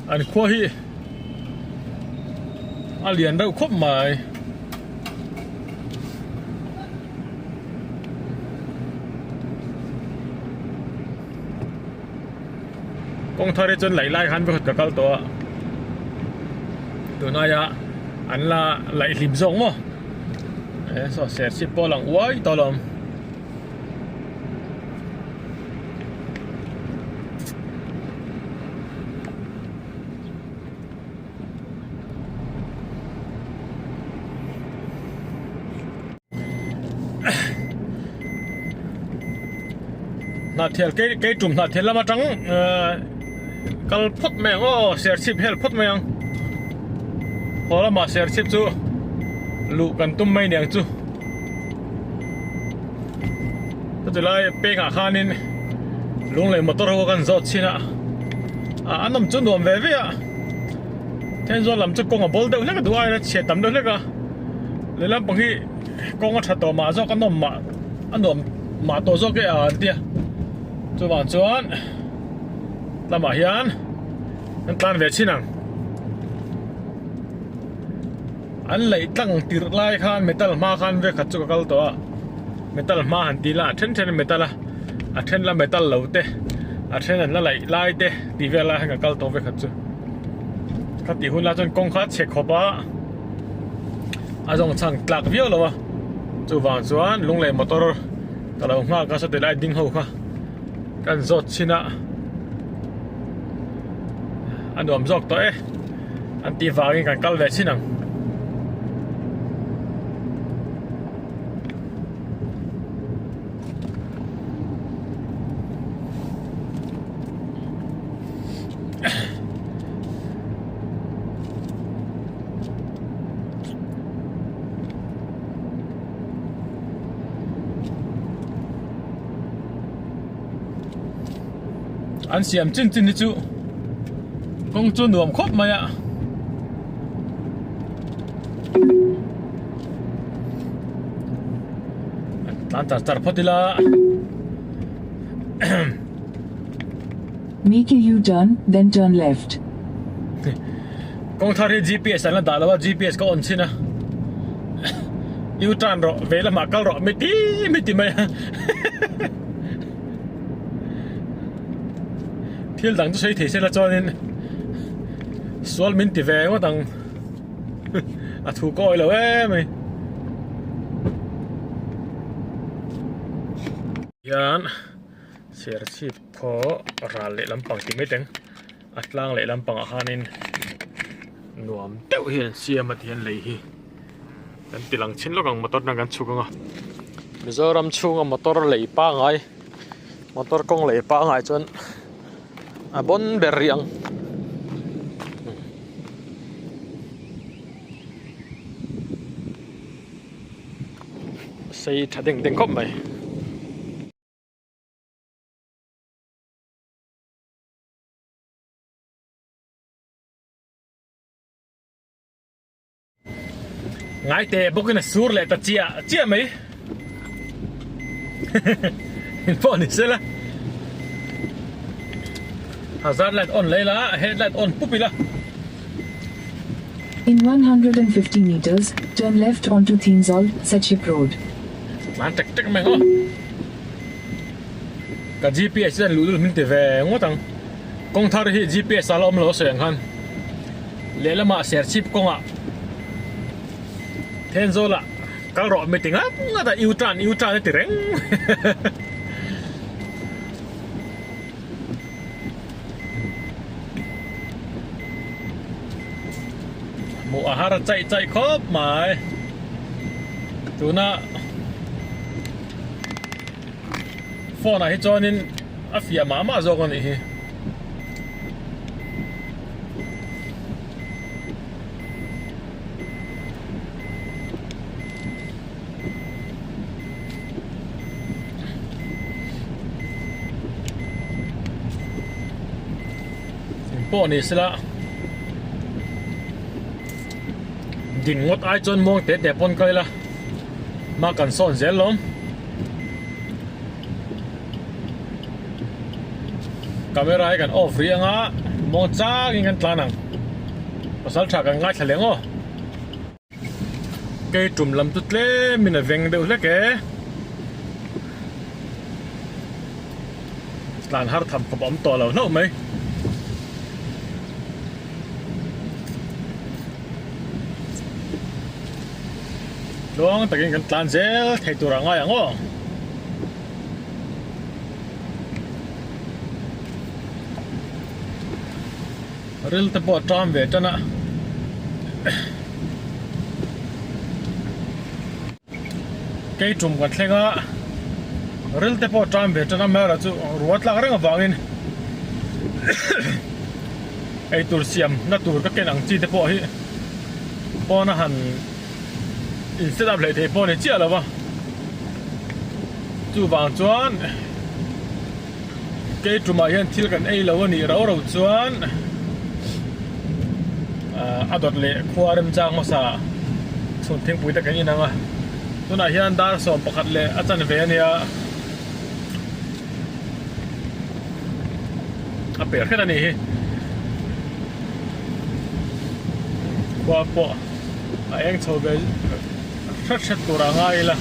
anh khoa hi liền đâu khóc mày con thare chân lấy lại hắn với cả câu to từ nay anh là lấy lim rong mà sao sẽ ship bao lần quái to lắm nát thiệt cái trùm nát thiệt là mà trắng cal phốt mèng ô share ship help phốt mèng họ là mà share ship chú lụ cần tum mấy nèng chú tôi lại pe ngã khan nên lúc này motor họ cần dọn xin ạ anh nằm chỗ nuông về vậy thế do làm cho con ở bol đâu hết cái đuôi nó chết tầm đâu hết cả lấy làm bằng cái con ở thật to mà do cái nằm mà anh nằm mà to do cái tia cho bạn chuan làm mà hiền anh tan về xin anh lấy tăng tiệt lại khan metal ma khan về khát cho cái to metal ma hẳn tí là thân metal là thân là metal lâu te thân là lấy lại te tí về lại cái to về khát cho khát tí hun là chân công khát check hộp á dòng chẳng lạc viêu rồi cho bạn chuan lung lấy motor cái lâu nga cái số tiền lại đinh hậu kha kan zot china an dom zok to an ti wangin kan kal ve chinang anh xem chân đi chú con chú nuông khóc mày ạ tan tar tar potila Make a U-turn, then turn left. con thari GPS anh đã là GPS có on xin à U-turn rồi về là mà câu rồi mày tí mày thiên đẳng tôi thấy sẽ là cho nên số mình thì về quá đằng thủ coi rồi mày yan ser chip pho ral le lampang ti meteng atlang le lampang hanin nuam teu hian siam at hian lei hi kan tilang chin lokang motor na kan chukanga Mizoram chunga motor lei pa ngai motor kong lei pa ngai chon abon beriang xây thading ding khop mai ngay te bokin sur le ta chia mai in phone ni sela hazard light on leila headlight on pupila In 150 meters, turn left onto Thinzol, Sechip Road. man tek tek mai ho ka GPS jan lu min te ve ngotang kong thar hi GPS alom lo seng han lelama ser chip konga Thinzola kal ro meeting up ngata U-turn ti reng mo ahara chạy khop mai tuna phone này cho nên afia mama zo con này phone này sẽ là đình ngót ai chôn muông tết đẹp con cây là mà cần son dễ lắm camera ai cần off riêng á muông cha cái ngân tlan nằng pasal cha cần ngay thằng léng ô cây trùm lầm tút lé mình là veng đều lé kế tlan har thầm có bấm to lâu nấu mấy luang takin kan tlan zel thei tur anga yango ril te po tram ve tana kei tum kan thlenga ril te po tram ve tana mera chu ruat la reng awangin ei tur siam na tur ka ken ang chi te po hi po na han instead of lấy phone này chia là ba chú vàng chuan cái chú mà hiện thiếu cần ai lâu nỉ rau rau chuan adot lệ khoa đâm trang mà sa xuân thiên bùi ta cái gì nào à tôi nói hiện dar sòng bạc lệ ở trên về này à bể cái này qua po anh cho về rất kurang ngay là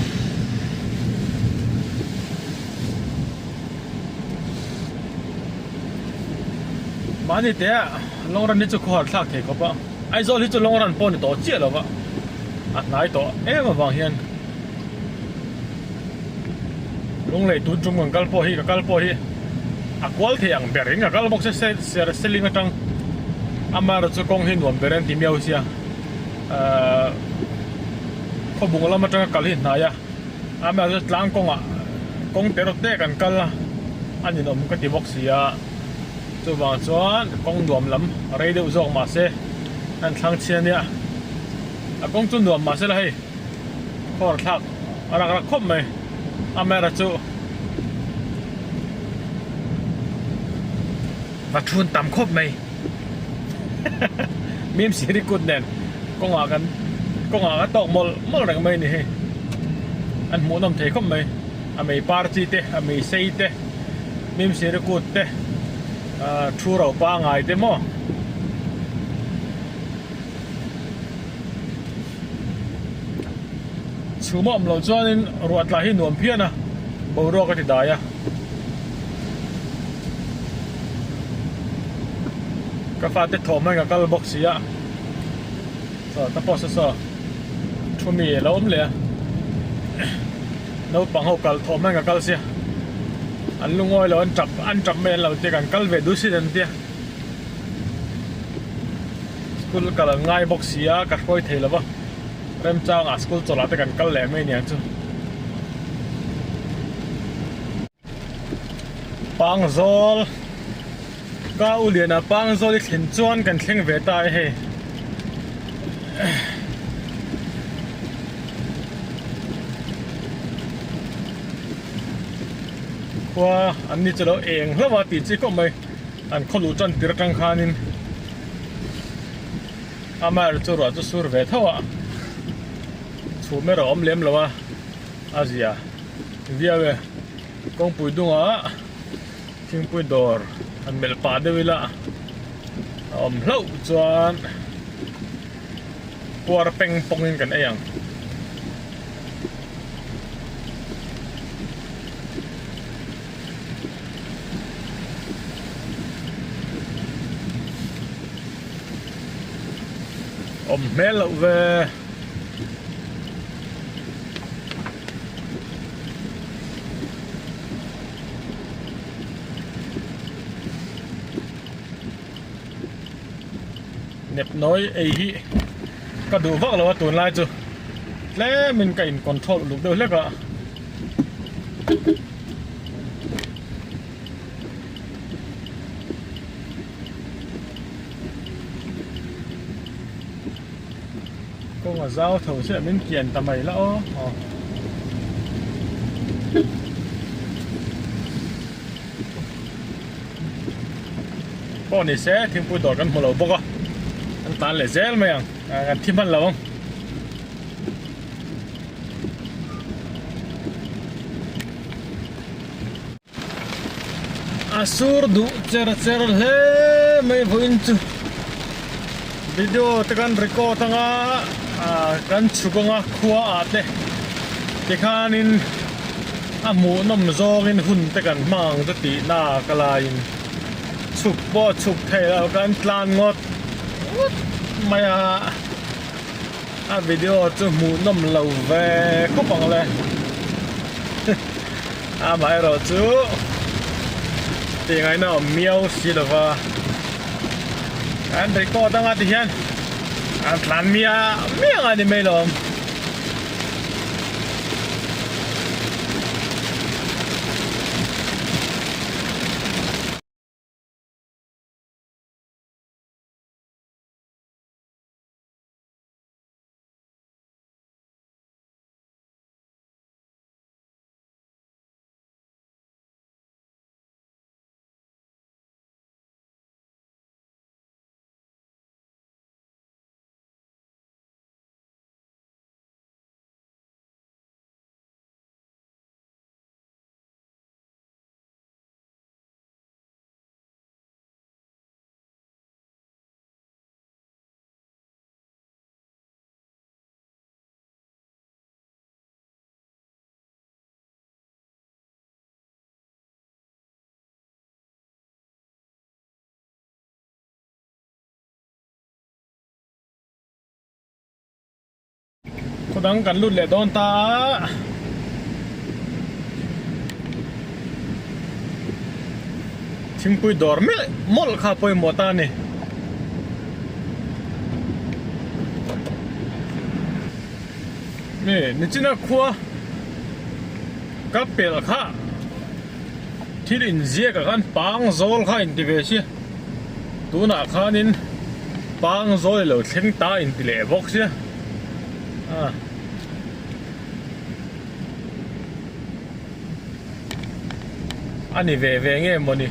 mà như thế long run đi cho khó thắc thế không ạ ai rồi đi cho long run pon to chia rồi vợ à nãy to em mà vàng hiền long lệ tụt trung ngal po hi à qual thì ang bering ngal box se selling atang amar cho kong hin won beren ti miao sia có bung lắm mà trong cái hình này à mà rất lang công tero te kan kal anh nhìn ông cái tiệm box ya cho vàng chuan công đuam lắm rồi đều rong mà se anh thang chen ya à công chun đuam mà se là hay khó thắc ra khop mày à mà ra chu và chun tầm khop mày mím xí đi cút nè công à cái tóc mol rằng mày này anh muốn làm thế không mày mày party te mày say te mím xí đi cút te chua rau ba ngày te mo chú mồm lâu cho nên ruột lại hin nuông phiền à bầu rô cái thì đài à cái pha tết thom này cái box gì à rồi ta bỏ sơ chú mì lâu lắm liền nấu bằng hậu cái thom này cái gì anh lung ngồi là anh chậm men là thì cần cắt về đuôi xí anh tia school cả là ngay box xí á cắt coi thế là vâng em trang à school cho là thì cần cắt lẻ mấy nhỉ chứ bang zol ka ulian a bang zol thin chuan kan thleng ve tai he qua anh đi chơi đó eng lắm mà tí chỉ có mấy anh không đủ chân tiệt trăng khanin ama cho rồi cho sur về thôi à chú mấy rồi lemlo rồi à Asia vía về con bùi đúng à thiên bùi đor anh mel pa đây là lâu chuan qua peng pongin kan ayang mel về nếp nói ấy có đủ vắc là tuần lại chưa lẽ mình cảnh control lúc đầu lẽ cả con mà giao thầu sẽ mình kiện tầm mấy lão con này sẽ thêm bụi đỏกันmột lầu bốc à anh tán lại dễ mày anh thêm ăn lầu không asur du cer le mấy vun chu video tekan record tanga kan chukonga khua ate tekhanin hmuhnawm zawngin hun tekan mang te ti na kalain chuk po chuk thela kan tlan ngot maya video chu hmuhnawm lo ve ko pang le mai ro chu tiếng ai nào miêu xí đâu va anh thấy có đang ăn thì hiền anh làm miếng anh đi mấy lắm có đang cắn lụt lệ đòn ta chim pui đor mẹ mol khá pui mò ta nè nè nè chỉ là khua cáp bèl khá thì in dễ cả con bang zol khá in tivi xí tu na khá nín bang zol lâu thèn ta in tile vóc xí anh ấy về nghe một đi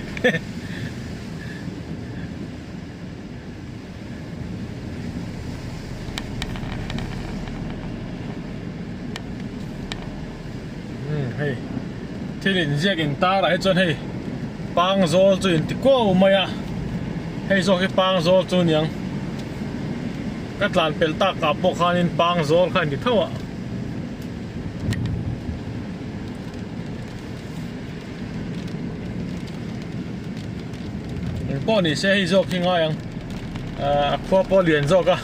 hay thế nên riêng anh ta lại cho hay bang zol cho anh thì có mày à hay do cái bang zol cho nhang các làn pel ta cả bộ khan in bang zol khan thì thua po ni sẽ hay dọc khi ngay ang qua po liền dọc à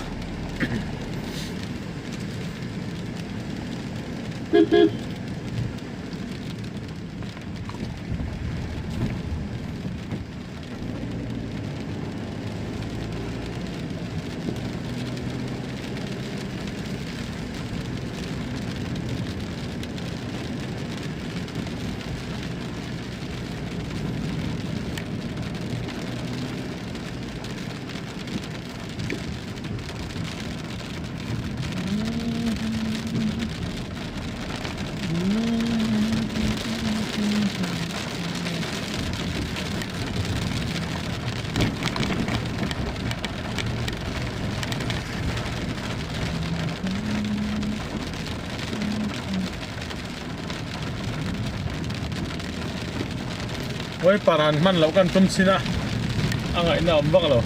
Ôi paran man lo kan tum sina angai na ombak lo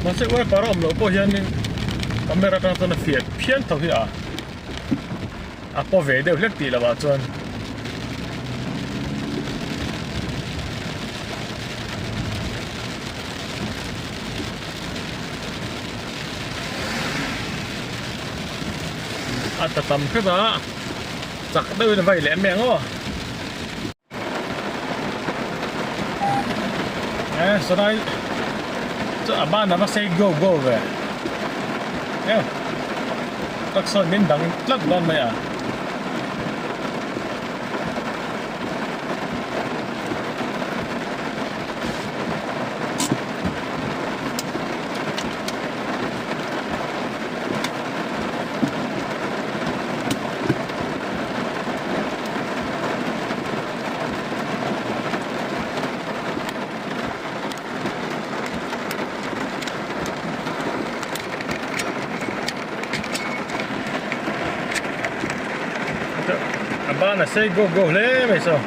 ma se oi para om lo po hian in camera tang ton fiat phian tho hi a po ve deuh hlek ti lawa chuan a ta tam khada chak deuh na vai le meng o so đây chỗ bạn nó sẽ go về nhá các son đến đằng lắc lon mày à bạn là sẽ go lên mày sao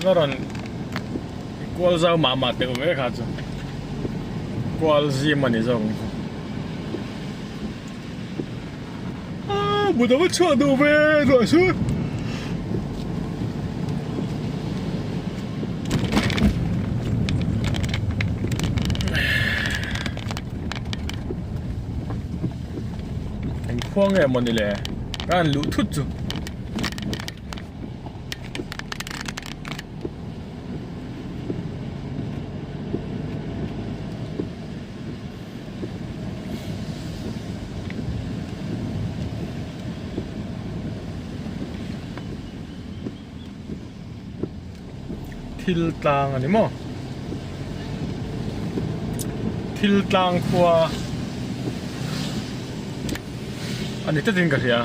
nó còn qual dao mà tự với khác chứ qual gì mà này rồi不怎么扯都呗，这是。很慌哎，么的嘞，俺路突住。thil tlang ani mo thil tlang khua ani ta din ka ria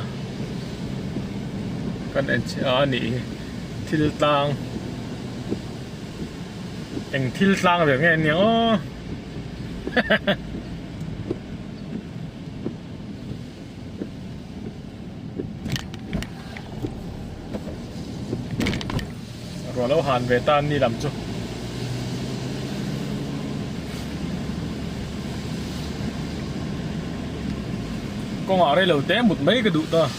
kan en ani thil tlang eng thil tlang ve nge ni o rồi lâu hàn về tan đi làm chút con ở đây lầu té một mấy cái đủ to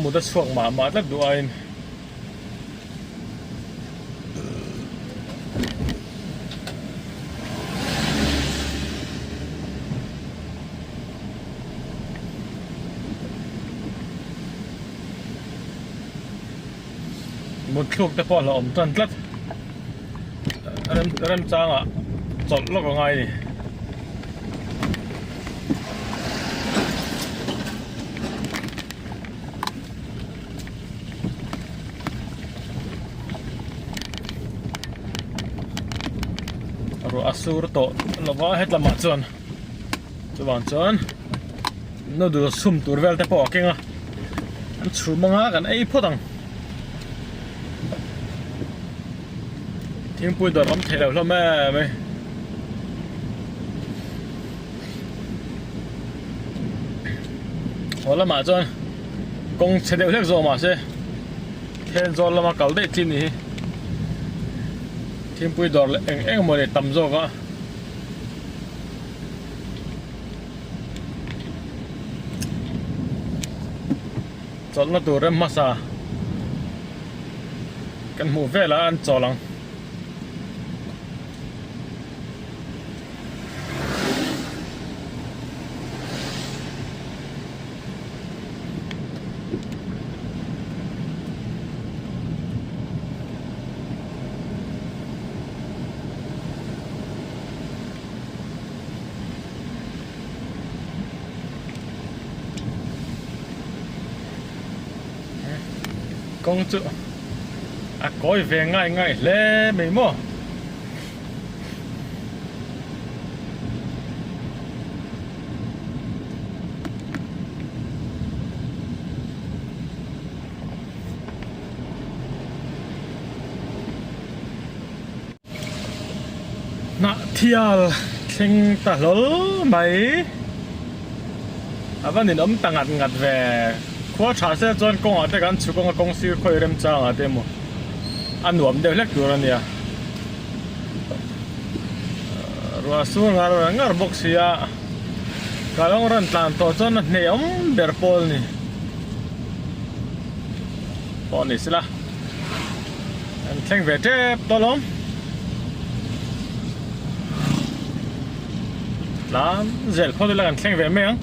một cái xuồng mà rất đủ anh một lúc ta bỏ là ổn chân lắm em trang à chọn lúc ở ngay này rồi asur to nó vẽ hết là mặt trơn cho bạn trơn nó được sum tour vel ta bỏ kinh à anh chú mang á cái ấy phốt đằng thiên bùi đợt ấm thể đầu lo mẹ mày hồi là mà trơn công chế đều hết rồi mà xe thiên rồi là mà cầu đấy tin đi thiên bùi đợt anh mà để tầm rồi cả chọn nó tủ rem masa cái mũ về là ăn chó lăng công chúa à coi về ngay ngay lê mấy mò เที่ยวเชิงตะลลไหมวันนี้น้ำตั้งงัดแหวขวาชาเสียจนกงอาแต่กันชุกงกงซื้อคอยเริ่มจ้างอาแต่หมดอันหนุ่มเดี๋ยวเล็กตัวเนี่ยรัวสู้งานบอกเสียกาลงรันตันตัวจนเนี่ยเบอร์พอลนี่พอนี่สิละอันเชิงเวทตัวล้มล้านเจลพอดีละกันเชิงเวทไหมอ่ะ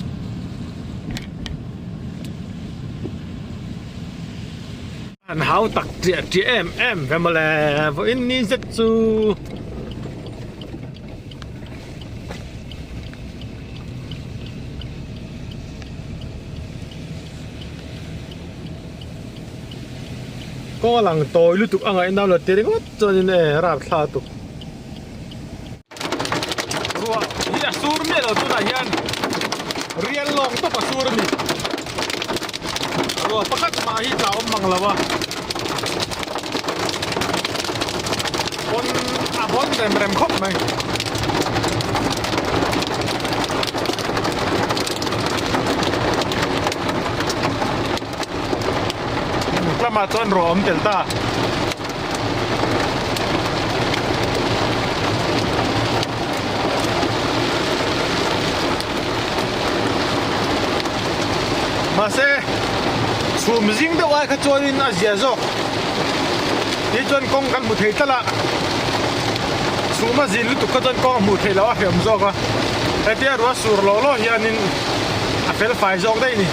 อันเขาตักเจียมเวมาแล้วอินนี่เสร็จซูก็หลังโตลุตุกอ่างไอ้น้ำละเตะก็จนเนี่ยราบคลาตุกรัวนี่สูรเมลตัวนั้นยันเรียนลงตัวปัสสูรนี่รัวประคัตมาที่เจ้ามังละวะบนเร็มครบไหมกลับมาจนรวมเดลต้ามาเซ่สูมซิงเดว่าขจรอินอาเซียโซนี่จนกงกันมุดเทตละสูมาซิลุตุกจนกงมุดเทแล้วว่าเขียมโซก็ไอ้เดียรัวสูรโลโลยานินอาเฟลไฟโซกได้นี่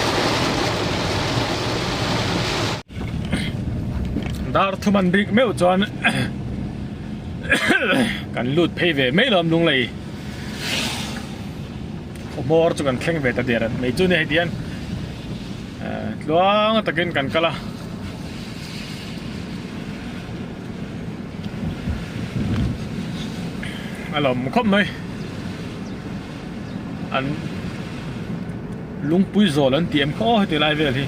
ดาร์ทุมันริกเมลจอนกันลูดเพย์เวไม่ลมลงเลยมอร์จุกันแข่งเวตเดียร์ไม่จุเนี่ยเดียนลวงตะกินกันก็ละอารมณ์ครบไหมอันลุงปุ้ยโซลันเตรียมข้อให้ตัวไล่เวลที่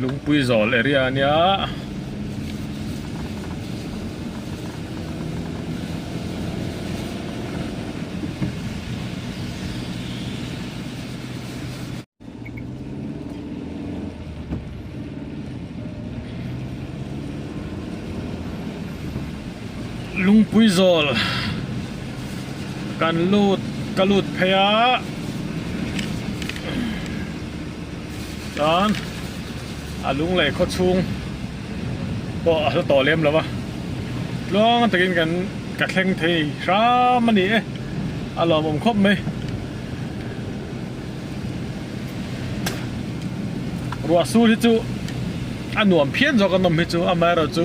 ลุงปุ้ยโซลเอริอาเนี่ยลุงปุ้ยโซลกันลูดพยาจอนลุงเลยโคตรชุงก็ต่อเลี้ยมแล้ววะลองตะกินกันกระแข่งเทช้ามันนี่อารมณ์ผมครบไหมรัวสู้ที่จูอันหนุ่มเพี้ยนจอกันนมที่จูอามาเราจู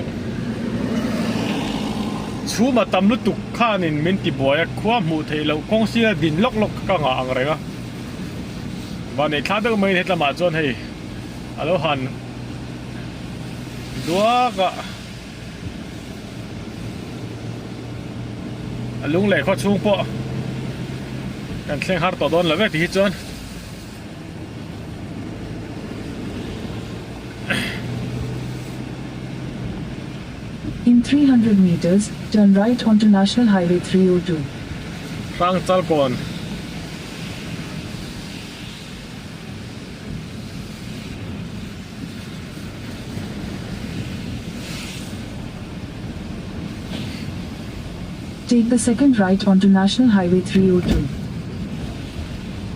ชูมาตำลุตุกข้านินมินติบัวคว้าหมูเทเราคงเสียดินล็อกก็งาอะไรก็วันนี้ข้าต้องไม่เห็นละมาจนให้อารมณ์หันดัวก็ลุงเหล่เขาชุ่งปะกันเชียงฮาร์ต่อโดนแล้วเว้ยที่จน In 300 meters, turn right onto National Highway 302. ฟังจัลก่อนTake the second right onto National Highway 302.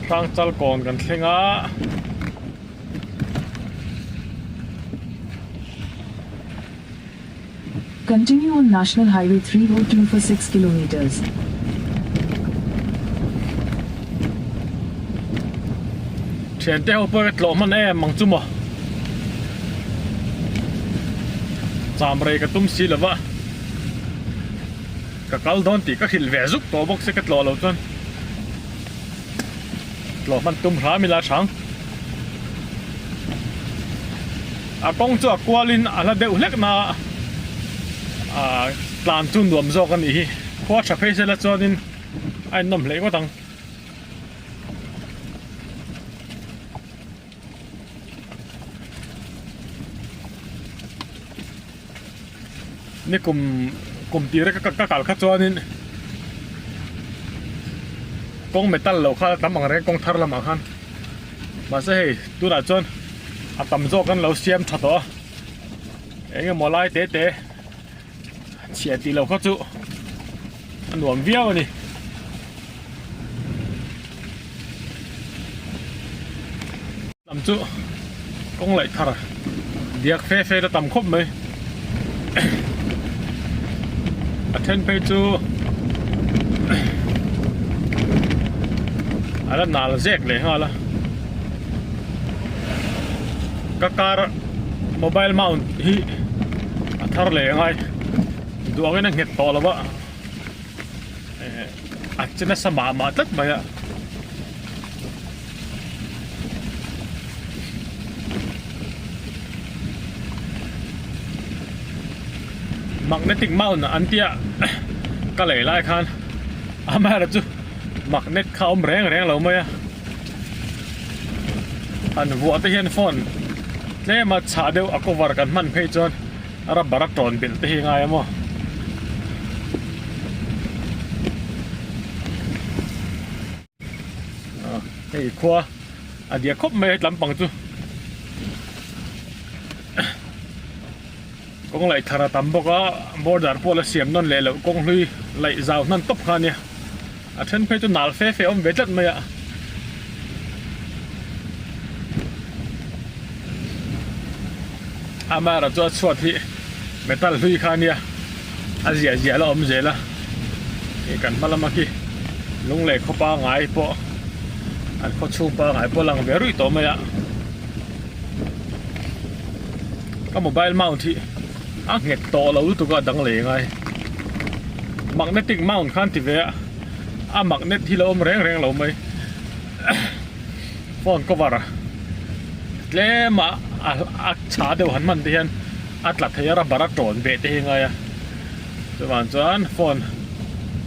ฟังจัลก่อนกันเชียงอ่ะ Continue on National Highway 302 for 6 kilometers. เชียนเต้าเปิดหลอมันมังจุ่มอ่ะจามเรกตุ้มซีหรือวะกะกัลดอนตีก็หิลเวซุกตัวบกเสกตหล่อเราจนหล่อมันตุ้มหามิลาชังกงจัวกัวลินอะไรเดือดเล็กนาปลานจุนรวมโจกันอีกขวาชับเพเซลจอดินไอ้น้ำเล็กก็ตัง นี่กลุ่มตีแล้วก็กล่าวข้าจอนี่กงเมตัลเราข้าตั้มอะไรกงทาร์ละมาขันมาใช่ตัวละจนอาตั้มโจกันเราเสียมถัดต่อเองก็มอไล่เตะเฉียดตีเราข้าจุอันหวมเบี้ยวนี่ตั้มจุกงไหลทาร์เดียกเฟ่ๆจะตั้มครบไหมattend pay to ala nal zek le hala kakar mobile mount hi athar le ngai duangena nget to lawa achna sama ma tat maya magnetic mount antia ka lei lai khan ama ra chu magnet khaum reng lo mai an vuwa te hian phone tle ma cha deu a cover kan man phei chon ara bara ton bil te hi ngai mo hei khwa adia khop mai lampang chu kong lại thara tam bốc á border pole siam non lệ lậu kong lui lại rào non top khan nha à thân phải cho nal phê ông về chất mày ạ ama ra cho chuột thì metal lui khan nha à dẻ là ông dẻ là cái cần mà làm gì lung lệ khó pa ngài po anh khó chu pa ngài po lang về rủi to mày ạ cái mobile mount thì nghe to lâu tụi có đăng lệ ngay magnetic mount khan thì về magnet thì lâu reng lâu mấy phone cover lẽ mà chả đều hắn mình thì hiện là thấy ra bara tròn về thì ngay rồi bạn chọn phone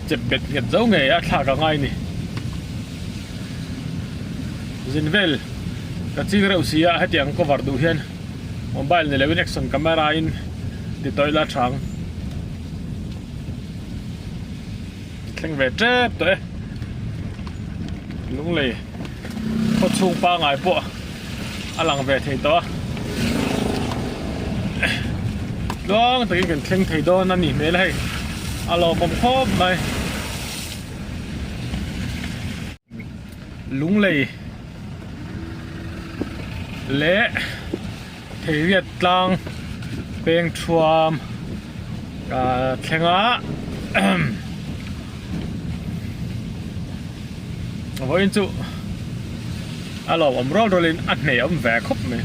chụp biệt nhiệt dấu nghề thả cả ngay nè zinvel cái chiếc rượu xì hết tiếng cover đủ hiện mobile này lấy action camera in đi tới là trắng thành về chết đấy lúc này có chung ba ngày bộ lằng về thầy đó đó tự nhiên thành thầy đó nó nỉ mấy này alo bấm khốp này lúc này lẽ thầy Việt Nam beng chuam ka thenga voin chu alo rol rolin at nei ve khop me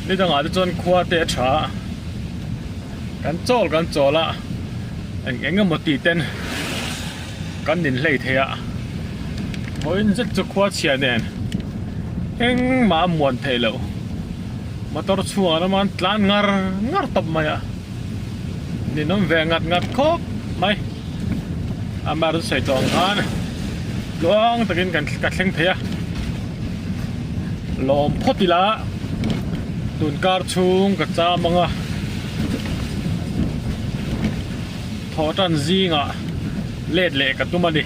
ni danga chon khwa te tha kan chola engam moti ten kan din hlei thea voin zet chu khwa chia nen eng ma muan thelo motor chua na man tlan ngar top maya ni nom ve ngat khop mai amar sai tong han long takin kan ka thleng thea lom photila tun kar chung ka cha manga thotan zinga let le ka tumani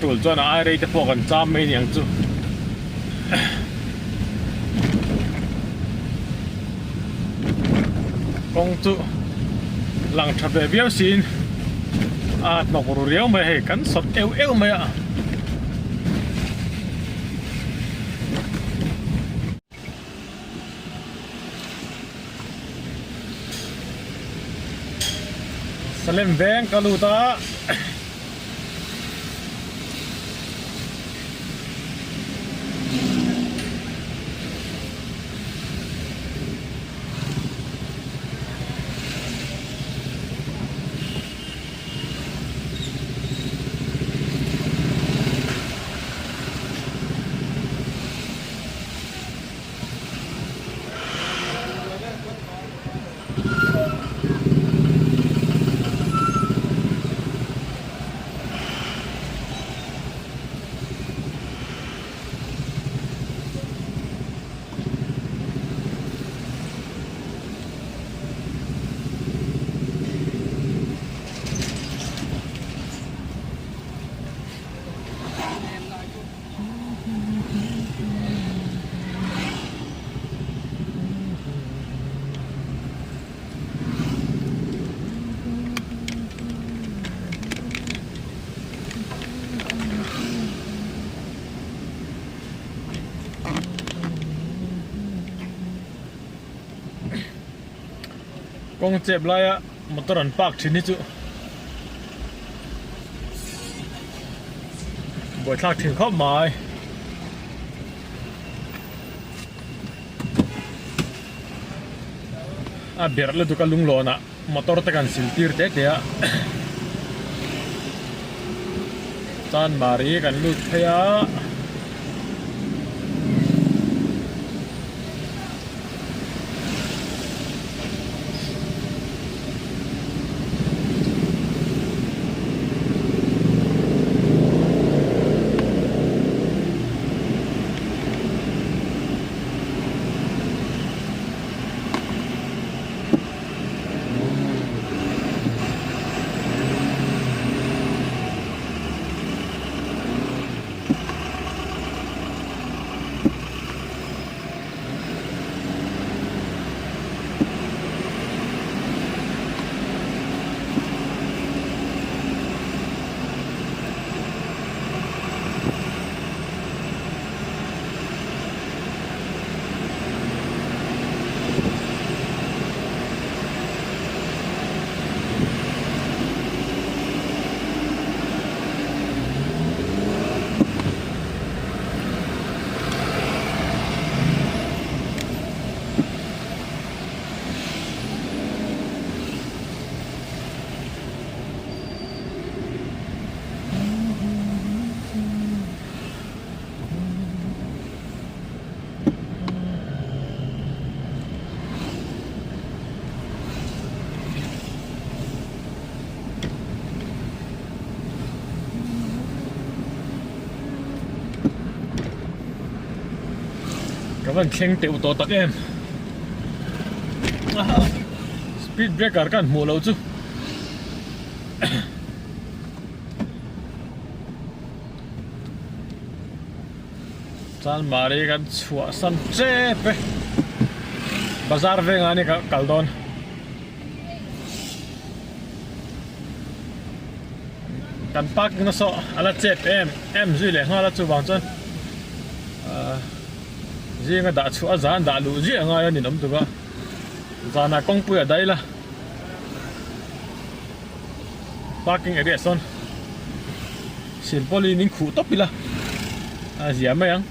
tụi cho nó ai đây thì phô gần trăm mấy nhàng chú công chú lăng thật về béo xin nó có réo mày hay cắn sọt eo mày ạ Salem veng kaluta Kong chep lai a motor an park thin hi chu boi thak thin khop mai a ber le tu ka lung lo na motor te kan sil tir te a chan mari kan lut thaya vẫn khen tiểu tổ tắc em speed breaker kan mua lâu chứ chan mari kan chua san che pe bazar ve ngani ka kaldon kan park na so ala chep em zui le ngala chu bang chan riêng đã chua zan đã lũ riêng ngay nên nắm được á zan là công pui ở đây là parking area son xin poli nín khu top là gì mấy anh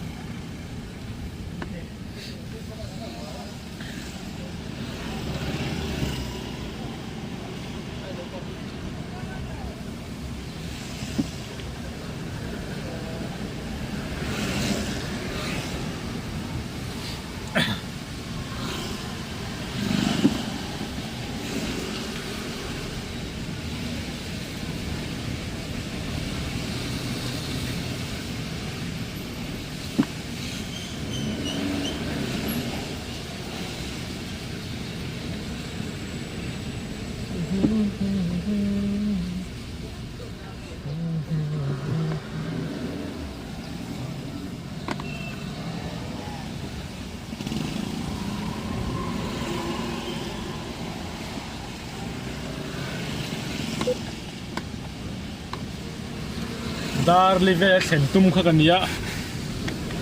darli ve sentum kha kania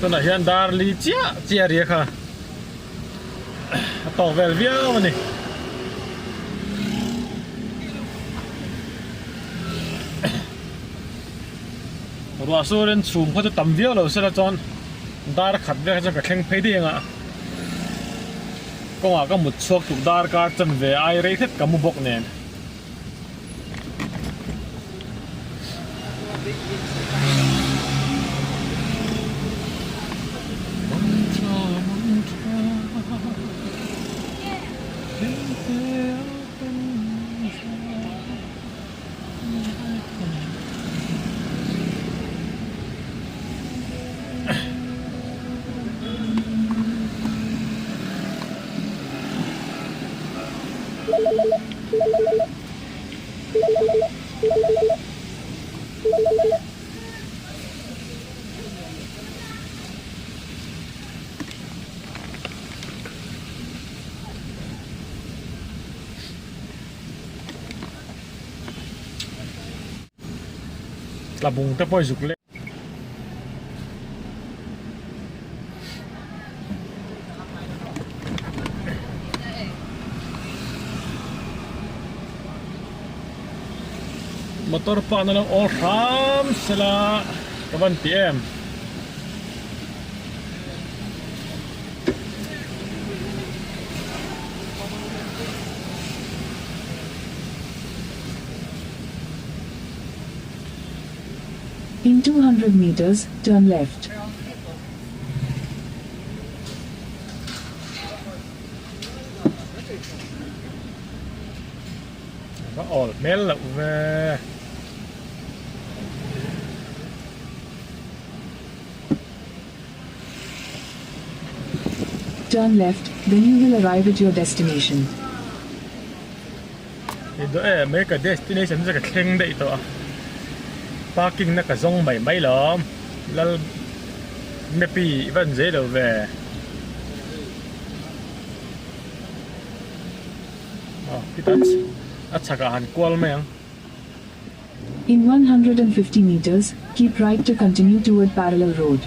tona hian darli chia ria kha to vel viau ni ruwa soren chum kha tam viau lo sela chon dar khat ve kha ka thleng phei ding a konga ka mut chok tu dar ka chan ve ai rei thet kamu bok nen labung ta poi zuk le motor pa na lang all ram sila kawan PM. In 200 meters, turn left. Nó ổn mét lậu về. Turn left, then you will arrive at your destination. Thì đợi mấy cái destination sẽ cái khen đấy to. Parking nó cả rong bảy mấy lắm. Là mẹ pi vẫn dễ đâu về. Kita at saka han kual meng. In 150 meters, keep right to continue toward parallel road.